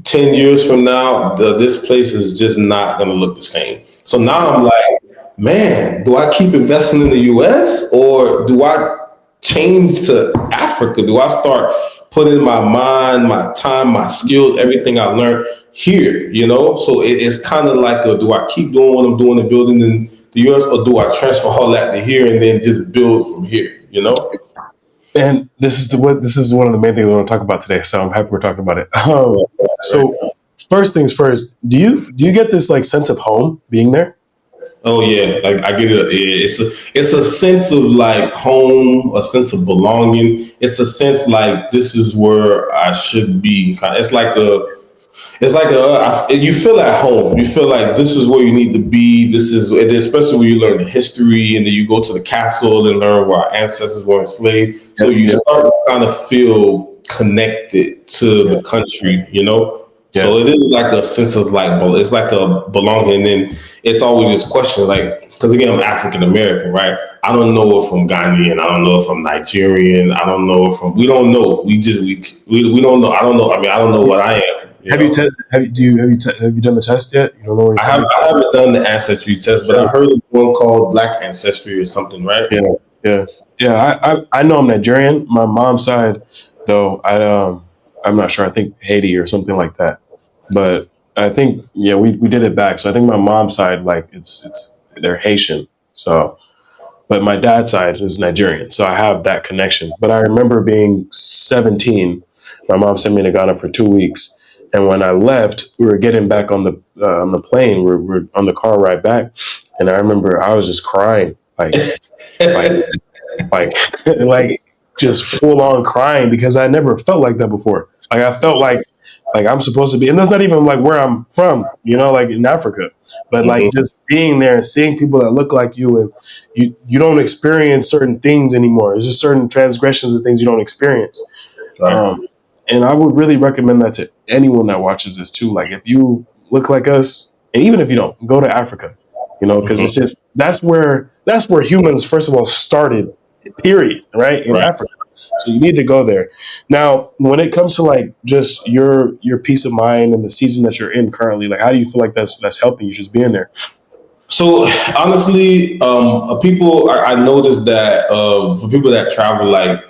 10 years from now, this place is just not going to look the same. So now I'm like, man, do I keep investing in the US or do I change to Africa? Do I start put in my mind, my time, my skills, everything I learned here, So it's kind of like, do I keep doing what I'm doing and building in the US, or do I transfer all that to here and then just build from here? And this is one of the main things I want to talk about today. So I'm happy we're talking about it. So first things first, do you get this like sense of home being there? Oh yeah, like I get it. Yeah, it's a sense of like home, a sense of belonging. It's a sense like this is where I should be. You feel at home. You feel like this is where you need to be. This is, and especially when you learn the history and then you go to the castle and learn where our ancestors were enslaved. So you start to kind of feel connected to the country. Yeah. So it is like a sense of like, it's like a belonging. And it's always this question, like, because again, I'm African American, right? I don't know if I'm Ghanaian. I don't know if I'm Nigerian. I don't know if we don't know. We don't know. I don't know. I mean, I don't know what I am. Have you have you done the test yet? You don't know where you're from? I haven't done the ancestry test, but I heard of one called Black Ancestry or something, right? Yeah. I know I'm Nigerian. My mom's side, though, I'm not sure. I think Haiti or something like that. But I think we did it back. So I think my mom's side, like it's they're Haitian. So, but my dad's side is Nigerian. So I have that connection. But I remember being 17. My mom sent me to Ghana for 2 weeks. And when I left, we were getting back on the plane. We're on the car ride back, and I remember I was just crying, like, like, like, just full on crying because I never felt like that before. Like I felt like I'm supposed to be, and that's not even like where I'm from, like in Africa, but like just being there and seeing people that look like you, and you don't experience certain things anymore. There's just certain transgressions of things you don't experience. Right. And I would really recommend that to anyone that watches this too. Like if you look like us, and even if you don't, go to Africa, because it's just that's where humans first of all started. Period. Right in Africa. So you need to go there. Now, when it comes to like just your peace of mind and the season that you're in currently, like how do you feel like that's helping you just being there? So honestly, I noticed that for people that travel, like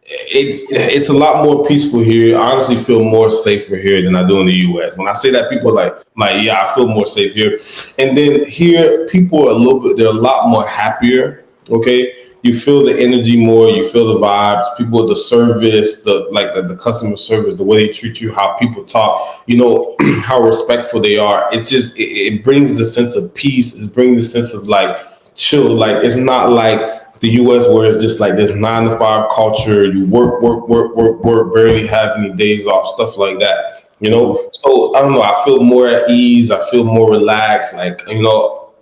it's a lot more peaceful here. I honestly feel more safer here than I do in the U.S. When I say that, people are like yeah, I feel more safe here. And then here, people are they're a lot more happier. Okay, you feel the energy more. You feel the vibes. People, the service, the customer service, the way they treat you, how people talk. How respectful they are. It's just it brings the sense of peace. It brings the sense of like chill. Like it's not like the US where it's just like this 9 to 5 culture, you work, barely have any days off, stuff like that. So I don't know, I feel more at ease, I feel more relaxed, I don't know.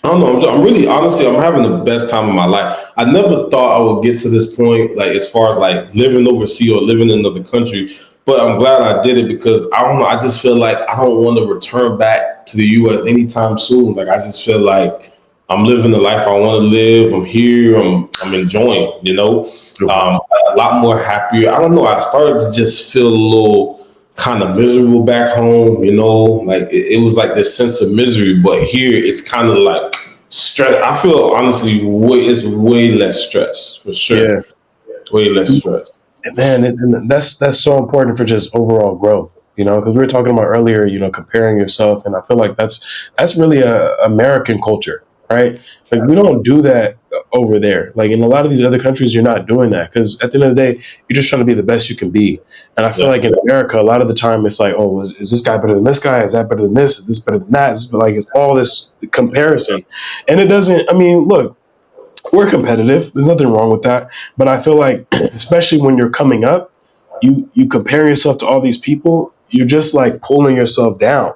I'm really, honestly, I'm having the best time of my life. I never thought I would get to this point, like as far as like living overseas or living in another country. But I'm glad I did it because I don't know. I just feel like I don't want to return back to the U.S. anytime soon. Like I just feel like I'm living the life I want to live. I'm here. I'm enjoying. A lot more happier. I don't know. I started to just feel a little kind of miserable back home, like it was like this sense of misery, but here it's kind of like stress. I feel honestly it's way less stress for sure. Yeah, Way less stress. man, and that's so important for just overall growth. Because we were talking about earlier, comparing yourself, and I feel like that's really a American culture, right? Like we don't do that over there. Like in a lot of these other countries, you're not doing that because at the end of the day, you're just trying to be the best you can be. And I feel like in America, a lot of the time, it's like, oh, is this guy better than this guy? Is that better than this? Is this better than that? It's all this comparison, and it doesn't. I mean, look, we're competitive. There's nothing wrong with that. But I feel like, especially when you're coming up, you compare yourself to all these people. You're just like pulling yourself down.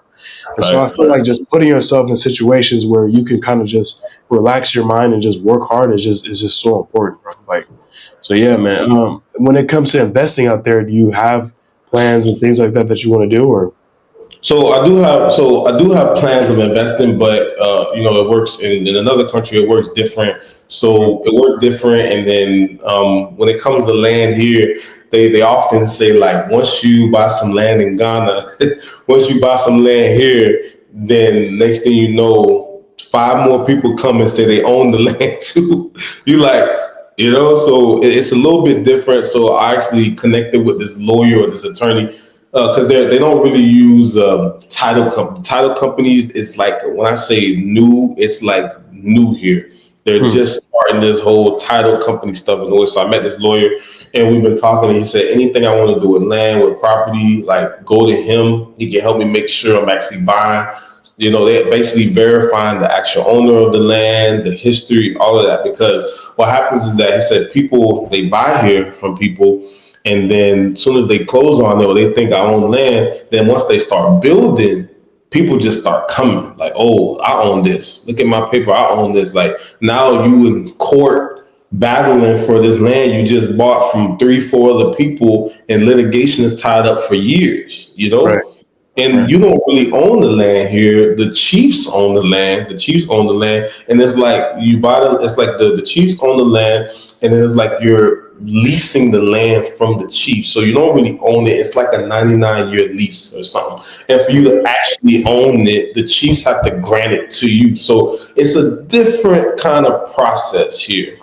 And so I feel like just putting yourself in situations where you can kind of just relax your mind and just work hard is just so important, bro. Like, so yeah, man. When it comes to investing out there, do you have plans and things like that you want to do, or? So I do have plans of investing, but it works in another country. It works different. So it works different, and then when it comes to land here, they often say like once you buy some land in Ghana, once you buy some land here, then next thing you know, 5 more people come and say they own the land too. You like, So it's a little bit different. So I actually connected with this lawyer or this attorney because they don't really use title companies. It's like when I say new, it's like new here. They're Hmm. just starting this whole title company stuff in the way. So I met this lawyer and we've been talking. And he said anything I want to do with land, with property, like go to him. He can help me make sure I'm actually buying. They're basically verifying the actual owner of the land, the history, all of that. Because what happens is that he said people they buy here from people, and then as soon as they close on it or they think I own land, then once they start building, people just start coming like, oh, I own this. Look at my paper, I own this. Like now you in court battling for this land you just bought from 3, 4 other people, and litigation is tied up for years. Right. And Right. you don't really own the land here. The chiefs own the land. The chiefs own the land. And it's like you buy it's like the chiefs own the land. And then it's like you're leasing the land from the chief. So you don't really own it. It's like a 99-year lease or something. And for you to actually own it, the chiefs have to grant it to you. So it's a different kind of process here.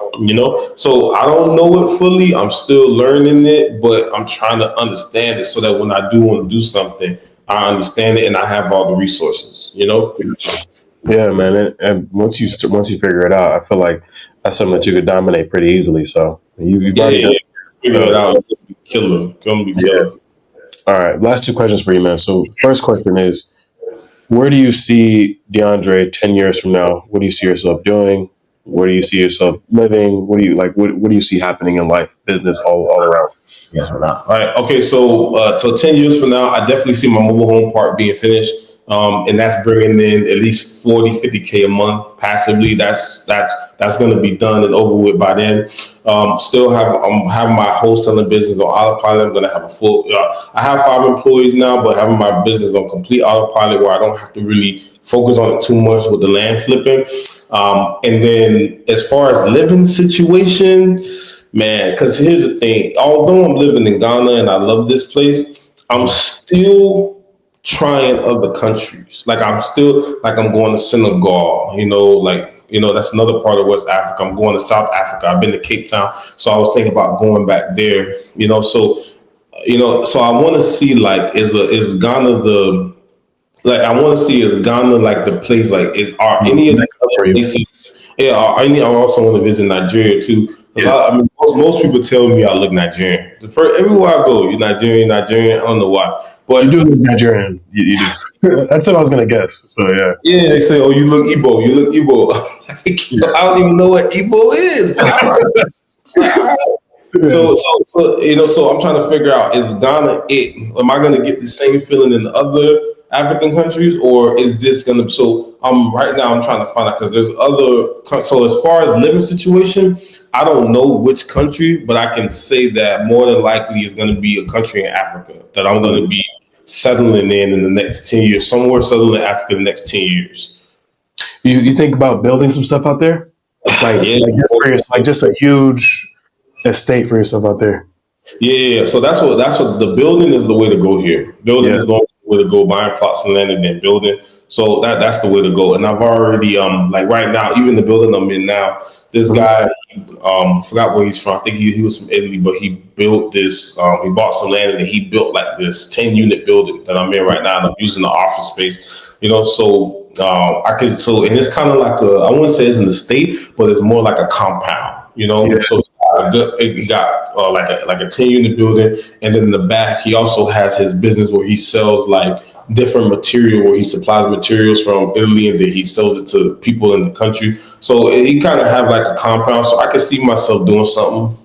So I don't know it fully. I'm still learning it, but I'm trying to understand it so that when I do want to do something, I understand it and I have all the resources. Yeah, man. And once you figure it out, I feel like that's something that you could dominate pretty easily. So you've Yeah, already yeah. done. Figure it So out. It's gonna be killer. Gonna be yeah. killer. All right. Last two questions for you, man. So first question is, where do you see DeAndre 10 years from now? What do you see yourself doing? Where do you see yourself living? What do you like? What do you see happening in life, business, all around? Yeah, all right. Okay, so 10 years from now, I definitely see my mobile home park being finished. And that's bringing in at least 40, 50K a month passively. That's going to be done and over with by then. Still have my wholesaling business on autopilot. I'm going to have a full. I have 5 employees now, but having my business on complete autopilot where I don't have to really focus on it too much with the land flipping. And then as far as living situation, man, because here's the thing. Although I'm living in Ghana and I love this place, I'm still trying other countries. Like I'm going to Senegal, that's another part of West Africa. I'm going to South Africa. I've been to Cape Town. So I was thinking about going back there, so I want to see like is Ghana the like I want to see is Ghana like the place like are any of these Next up for other you. places? Yeah, I also want to visit Nigeria too. Because Yeah. most people tell me I look Nigerian. Everywhere I go, you're Nigerian, Nigerian. I don't know why, You but do look Nigerian. You do. That's what I was gonna guess. So yeah. yeah, they say, "Oh, you look Igbo. You look Igbo." Like, I don't even know what Igbo is. But all right. All right. Yeah. So I'm trying to figure out is Ghana it? Am I going to get the same feeling in other African countries, or is this going to? So right now I'm trying to find out because there's other. So as far as living situation, I don't know which country, but I can say that more than likely it's going to be a country in Africa that I'm going to be settling in the next 10 years. Somewhere settling in Africa in the next 10 years. You think about building some stuff out there, Yeah. like just a huge estate for yourself out there. Yeah. So that's what the building is the way to go here. Building Yeah. is the way to go. Buying plots and land and then building. So that's the way to go. And I've already like right now, even the building I'm in now, this Mhm. guy forgot where he's from. I think he was from Italy, but he built this. He bought some land and he built like this 10 unit building that I'm in right now. And I'm using the office space. So and it's kind of like I wouldn't say it's an estate, but it's more like a compound. Yeah. So he got like a 10 unit building, and then in the back he also has his business where he sells like different material, where he supplies materials from Italy and then he sells it to people in the country. So he kind of have like a compound. So I could see myself doing something,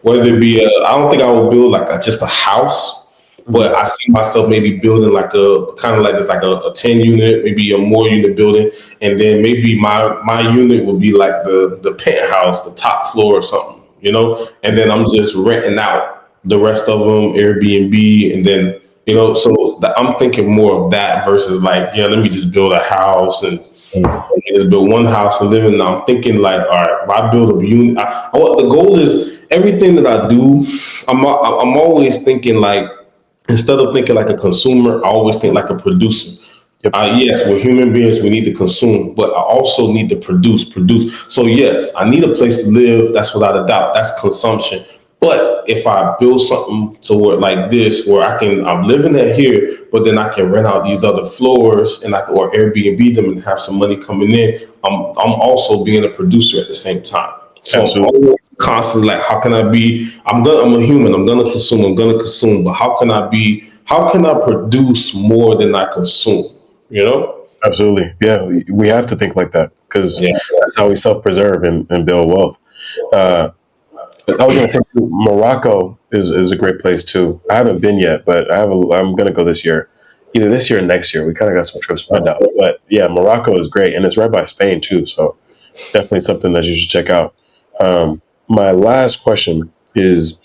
whether it be I don't think I would build like just a house. But I see myself maybe building like a kind of like it's like a 10 unit, maybe a more unit building. And then maybe my unit would be like the penthouse, the top floor or something. And then I'm just renting out the rest of them, Airbnb. And then, I'm thinking more of that versus like, yeah, let me just build a house and just build one house and live in. I'm thinking like, all right, if I build a unit, the goal is everything that I do, I'm always thinking like, instead of thinking like a consumer, I always think like a producer. Yes, we're human beings. We need to consume, but I also need to produce. So yes, I need a place to live. That's without a doubt. That's consumption. But if I build something to where like this, where I'm living at here, but then I can rent out these other floors and or Airbnb them and have some money coming in. I'm also being a producer at the same time. So I'm Absolutely. always constantly like, how can I be? I'm a human. I'm gonna consume. I'm gonna consume. But how can I be? How can I produce more than I consume? You know? Absolutely. Yeah. We have to think like that because Yeah. that's how we self preserve and build wealth. Uh, I was going to say Morocco is a great place too. I haven't been yet, but I'm going to go this year, either this year or next year. We kind of got some trips planned out, but yeah, Morocco is great, and it's right by Spain too. So definitely something that you should check out. My last question is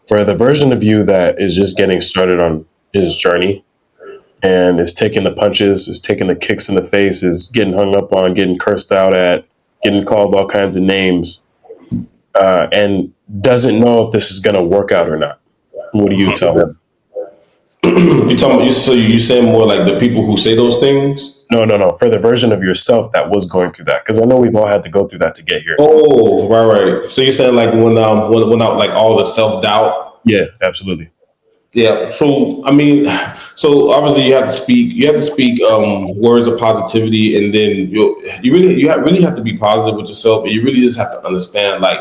for the version of you that is just getting started on his journey and is taking the punches, is taking the kicks in the face, is getting hung up on, getting cursed out at, getting called all kinds of names, and doesn't know if this is going to work out or not. What do you tell him? You talking about you saying more like the people who say those things? No, no, no. For the version of yourself that was going through that, because I know we've all had to go through that to get here. Oh, right. So you're saying like when out like all the self doubt. Yeah, absolutely. Yeah. So I mean, so obviously you have to speak. You have to speak words of positivity, and then really have to be positive with yourself. And you really just have to understand like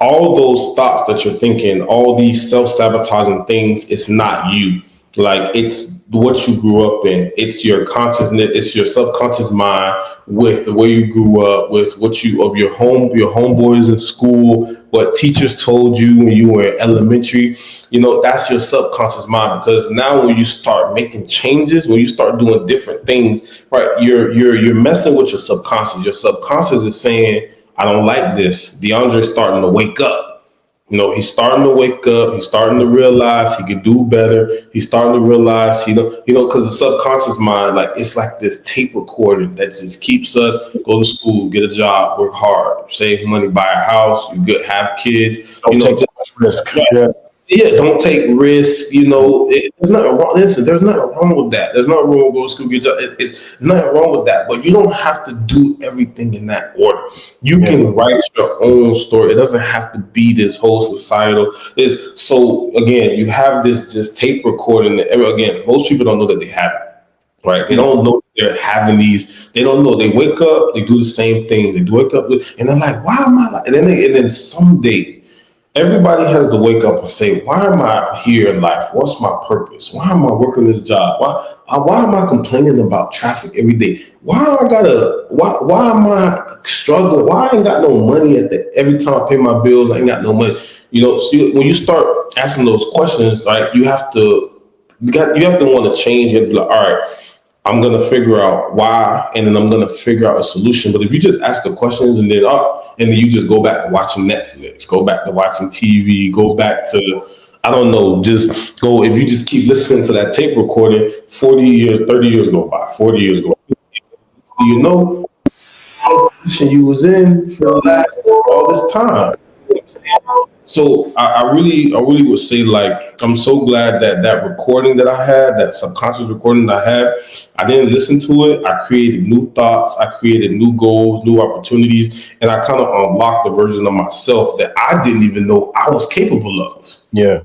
all those thoughts that you're thinking, all these self sabotaging things. It's not you. Like it's what you grew up in. It's your consciousness. It's your subconscious mind with the way you grew up, with what you of your homeboys in school, what teachers told you when you were in elementary. You know, that's your subconscious mind. Because now when you start making changes, when you start doing different things, right, you're messing with your subconscious. Your subconscious is saying, I don't like this. DeAndre's starting to wake up. You know, he's starting to wake up. He's starting to realize he can do better. He's starting to realize, because the subconscious mind, like it's like this tape recording that just keeps us go to school, get a job, work hard, save money, buy a house, you good, have kids. Don't take Just much risk. yeah, Yeah, yeah, don't take risks. There's nothing wrong. Listen, there's nothing wrong with that. There's nothing wrong with going to school, get a job. It's nothing wrong with that. But you don't have to do everything in that order. You yeah, can write your own story. It doesn't have to be this whole societal. So again, you have this just tape recording. That, again, most people don't know that they have it. Right? They don't know they're having these. They don't know. They wake up. They do the same things. They wake up, and they're like, "Why am I like?" And then someday. Everybody has to wake up and say, why am I here in life? What's my purpose? Why am I working this job? Why am I complaining about traffic every day? Why am I struggling? Why I ain't got no money every time I pay my bills, I ain't got no money. When you start asking those questions, like you have to want to change it. Like, all right, I'm gonna figure out why, and then I'm gonna figure out a solution. But if you just ask the questions and then you just go back to watching Netflix, go back to watching TV, go back to I don't know, just go. If you just keep listening to that tape recording, 40 years, 30 years go by, 40 years go by, you know what position you was in for the last all this time. So I really would say like I'm so glad that recording that I had, that subconscious recording that I had, I didn't listen to it. I created new thoughts, I created new goals, new opportunities, and I kind of unlocked the version of myself that I didn't even know I was capable of. yeah.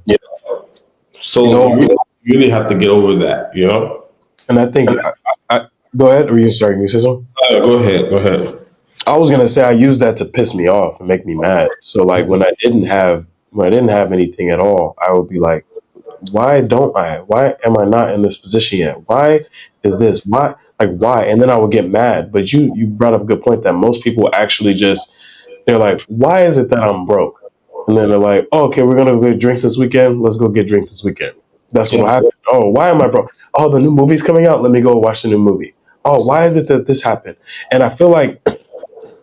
So You know, you really have to get over that, you know. and I think I go ahead. Or you sorry? Can you say something? Go ahead. I was gonna say I used that to piss me off and make me mad. So like when I didn't have anything at all, I would be like, why don't I? Why am I not in this position yet? Why is this? Why? And then I would get mad. But you brought up a good point that most people actually just they're like, why is it that I'm broke? And then they're like, oh, okay, we're gonna go get drinks this weekend. Let's go get drinks this weekend. That's what will Yeah. happen. Oh, why am I broke? Oh, the new movie's coming out. Let me go watch the new movie. Oh, why is it that this happened? And I feel like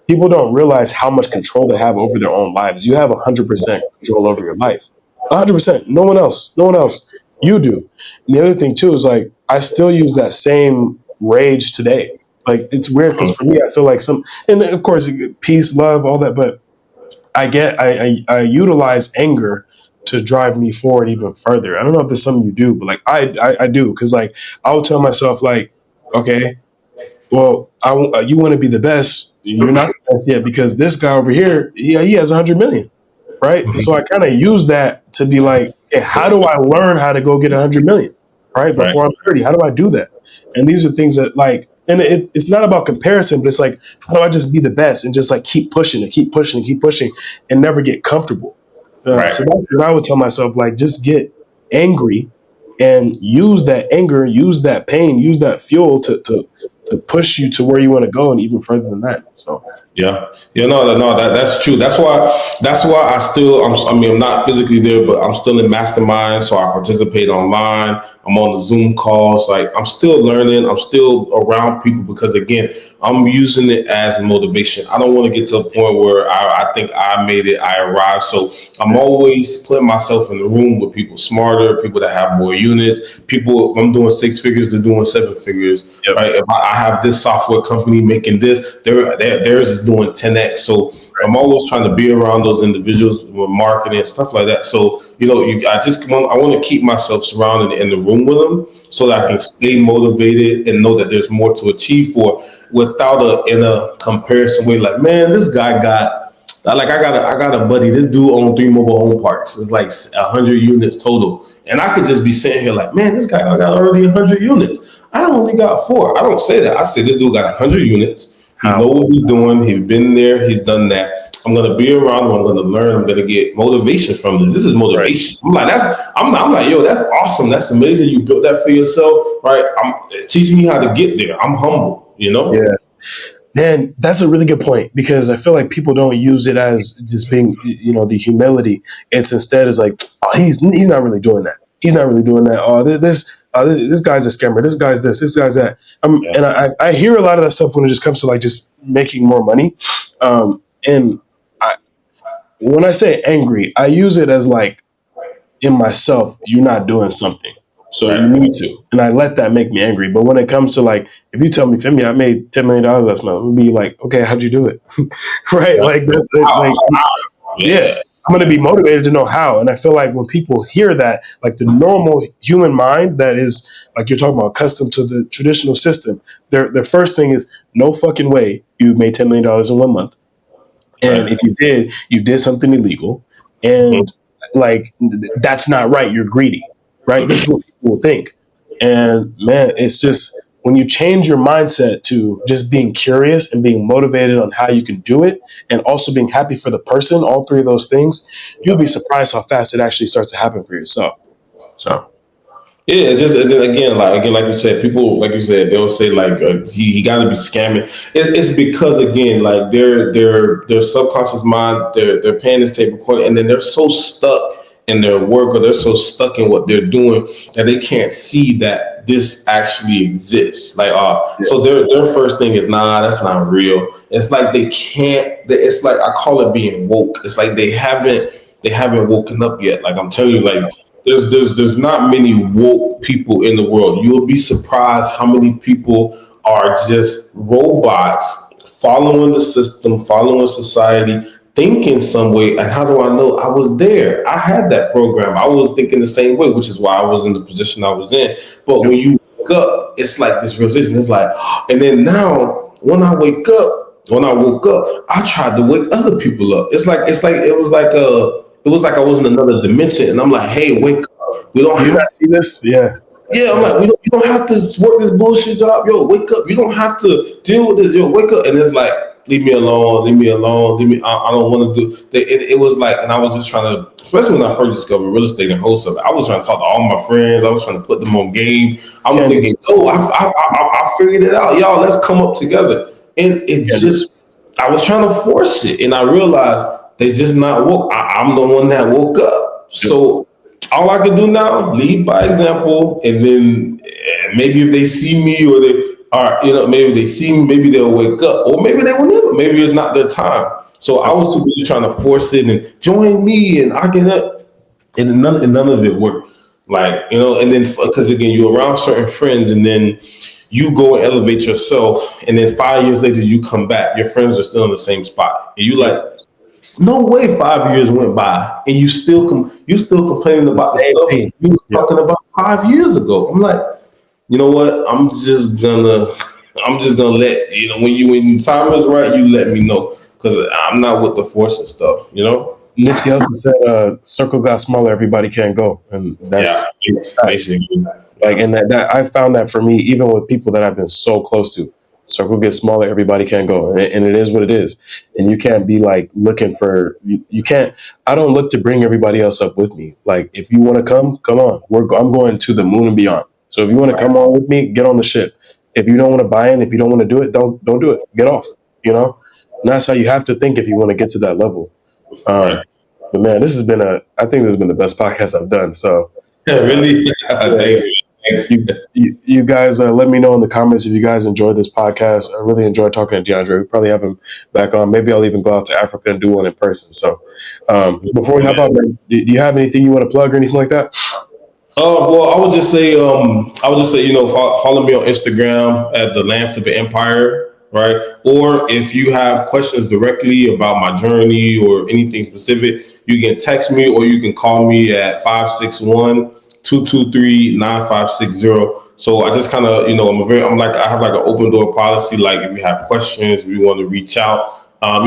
people don't realize how much control they have over their own lives. You have 100% control over your life. 100%. No one else. No one else. You do. And the other thing too is like I still use that same rage today. Like it's weird because for me, I feel like and of course, peace, love, all that. But I utilize anger to drive me forward even further. I don't know if there's something you do, but like I do, because like I will tell myself like, okay, well, you want to be the best. You're not the best yet because this guy over here, yeah, he has 100 million, right? So I kind of use that to be like, hey, how do I learn how to go get 100 million, right? Right. Before I'm 30, how do I do that? And these are things that like, and it's not about comparison, but it's like, how do I just be the best and just like keep pushing and keep pushing and keep pushing and never get comfortable? Right. So that's what I would tell myself, like, just get angry and use that anger, use that pain, use that fuel to push you to where you want to go and even further than that. So Yeah, that's true. That's why I'm not physically there, but I'm still in mastermind. So I participate online. I'm on the Zoom calls. Like I'm still learning. I'm still around people because again, I'm using it as motivation. I don't want to get to a point where I think I made it, I arrived. So I'm always putting myself in the room with people smarter, people that have more units, people. If I'm doing 6 figures, they're doing 7 figures. Yep. Right? If I have this software company making this, theirs is doing 10x. So I'm always trying to be around those individuals with marketing and stuff like that. So I want to keep myself surrounded in the room with them so that I can stay motivated and know that there's more to achieve for without in a comparison way. Like, man, this guy got like I got a buddy. This dude owned 3 mobile home parks. It's like 100 units total, and I could just be sitting here like, man, this guy got already 100 units. I only got 4. I don't say that. I say this dude got 100 units. He know what he's doing. He's been there. He's done that. I'm gonna be around him. I'm gonna learn. I'm gonna get motivation from this. This is motivation. I'm like, yo, that's awesome. That's amazing. You built that for yourself, right? Teach me how to get there. I'm humble. Yeah. Man, that's a really good point because I feel like people don't use it as just being, the humility. It's instead is like, oh, he's not really doing that. He's not really doing that. Oh, this guy's a scammer. This guy's this guy's that. And I hear a lot of that stuff when it just comes to like just making more money. And when I say angry, I use it as like in myself, you're not doing something. So you need to. And I let that make me angry. But when it comes to like, if you tell me, Femi, I made $10 million last month, I'm be like, okay, how'd you do it? Right? Yeah, I'm going to be motivated to know how. And I feel like when people hear that, like the normal human mind that is, like you're talking about, accustomed to the traditional system, their first thing is, no fucking way you made $10 million in 1 month. And if you did something illegal. And like, that's not right. You're greedy, right? This is what people will think. And man, it's just when you change your mindset to just being curious and being motivated on how you can do it and also being happy for the person, all 3 of those things, you'll be surprised how fast it actually starts to happen for yourself. So. Yeah, it's just, and then again, like you said, people, like you said, they'll say like he got to be scamming. It's because again, like their subconscious mind, they're paying this tape recording, and then they're so stuck in their work or they're so stuck in what they're doing that they can't see that this actually exists. Like, so their first thing is, nah, that's not real. It's like they can't. It's like I call it being woke. It's like they haven't woken up yet. Like I'm telling you, like. There's not many woke people in the world. You'll be surprised how many people are just robots following the system, following society, thinking some way. And how do I know? I was there. I had that program. I was thinking the same way, which is why I was in the position I was in. But when you wake up, it's like this realization. It's like, and then now when I woke up, I tried to wake other people up. It was like I was in another dimension, and I'm like, "Hey, wake up! We don't have to see this." Yeah. I'm like, you don't have to work this bullshit job. Yo, wake up! You don't have to deal with this. Yo, wake up!" And it's like, leave me alone. I don't want to do. It was like, and I was just trying to, especially when I first discovered real estate and wholesale. I was trying to talk to all my friends. I was trying to put them on game. I was thinking, I figured it out, y'all. Let's come up together. And I was trying to force it, and I realized. They just not woke. I'm the one that woke up. So all I can do now, lead by example, and then maybe if they see me or they are, maybe they see me, maybe they'll wake up, or maybe they will never. Maybe it's not their time. So I was too busy trying to force it and join me, and I can, and none of it worked. Like and then because again, you're around certain friends, and then you go and elevate yourself, and then 5 years later you come back, your friends are still in the same spot, and you like. No way 5 years went by and you still complaining about the Same stuff team. you was Yeah. talking about 5 years ago. I'm like, you know what? I'm just gonna let when time is right, you let me know because I'm not with the force and stuff. Nipsey Hussle said, "Circle got smaller, everybody can't go," and Yeah, that's facts. basically. Like, Yeah, and that I found that for me, even with people that I've been so close to, circle gets smaller, everybody can't go, and it is what it is. And you can't be like looking for you can't. I don't look to bring everybody else up with me. Like, if you want to come on. I'm going to the moon and beyond. So if you want to come on with me, get on the ship. If you don't want to buy in, if you don't want to do it, don't do it. Get off. You know, and that's how you have to think if you want to get to that level. right. But man, I think this has been the best podcast I've done. So Yeah, really. yeah, Thanks. Thanks. you guys let me know in the comments if you guys enjoyed this podcast. I really enjoyed talking to DeAndre. We probably have him back on. Maybe I'll even go out to Africa and do one in person. So before we hop out, man, do you have anything you want to plug or anything like that? Well, follow me on Instagram at the Land Flipper Empire, right? Or if you have questions directly about my journey or anything specific, you can text me or you can call me at 561-223-9560. So I just kind of, I have like an open door policy. Like if you have questions, we want to reach out. I'm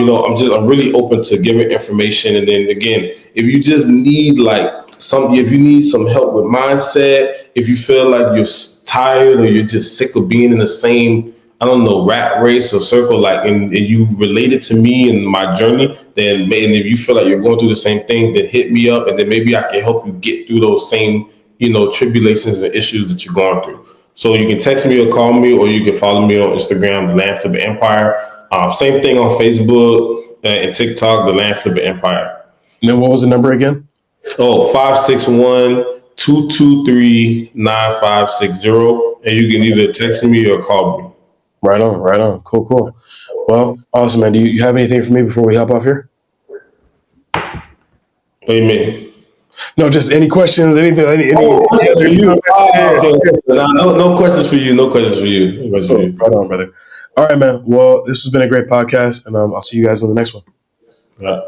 really open to giving information. And then again, if you just need if you need some help with mindset, if you feel like you're tired or you're just sick of being in the same, I don't know, rat race or circle, and you related to me and my journey, and if you feel like you're going through the same thing, then hit me up and then maybe I can help you get through those same, tribulations and issues that you're going through. So you can text me or call me, or you can follow me on Instagram, the Land Flipper Empire. Same thing on Facebook and TikTok, the Land Flipper Empire. And then what was the number again? Oh, 561-223-9560. And you can either text me or call me. Right on, right on. Cool, cool. Well, awesome, man. Do you have anything for me before we hop off here? What do you mean? No, just any questions, anything, Questions for you. Yeah. Okay. No questions for you. No questions for you. No questions for Cool. you. Right on, brother. All right, man. Well, this has been a great podcast, and I'll see you guys on the next one. All right.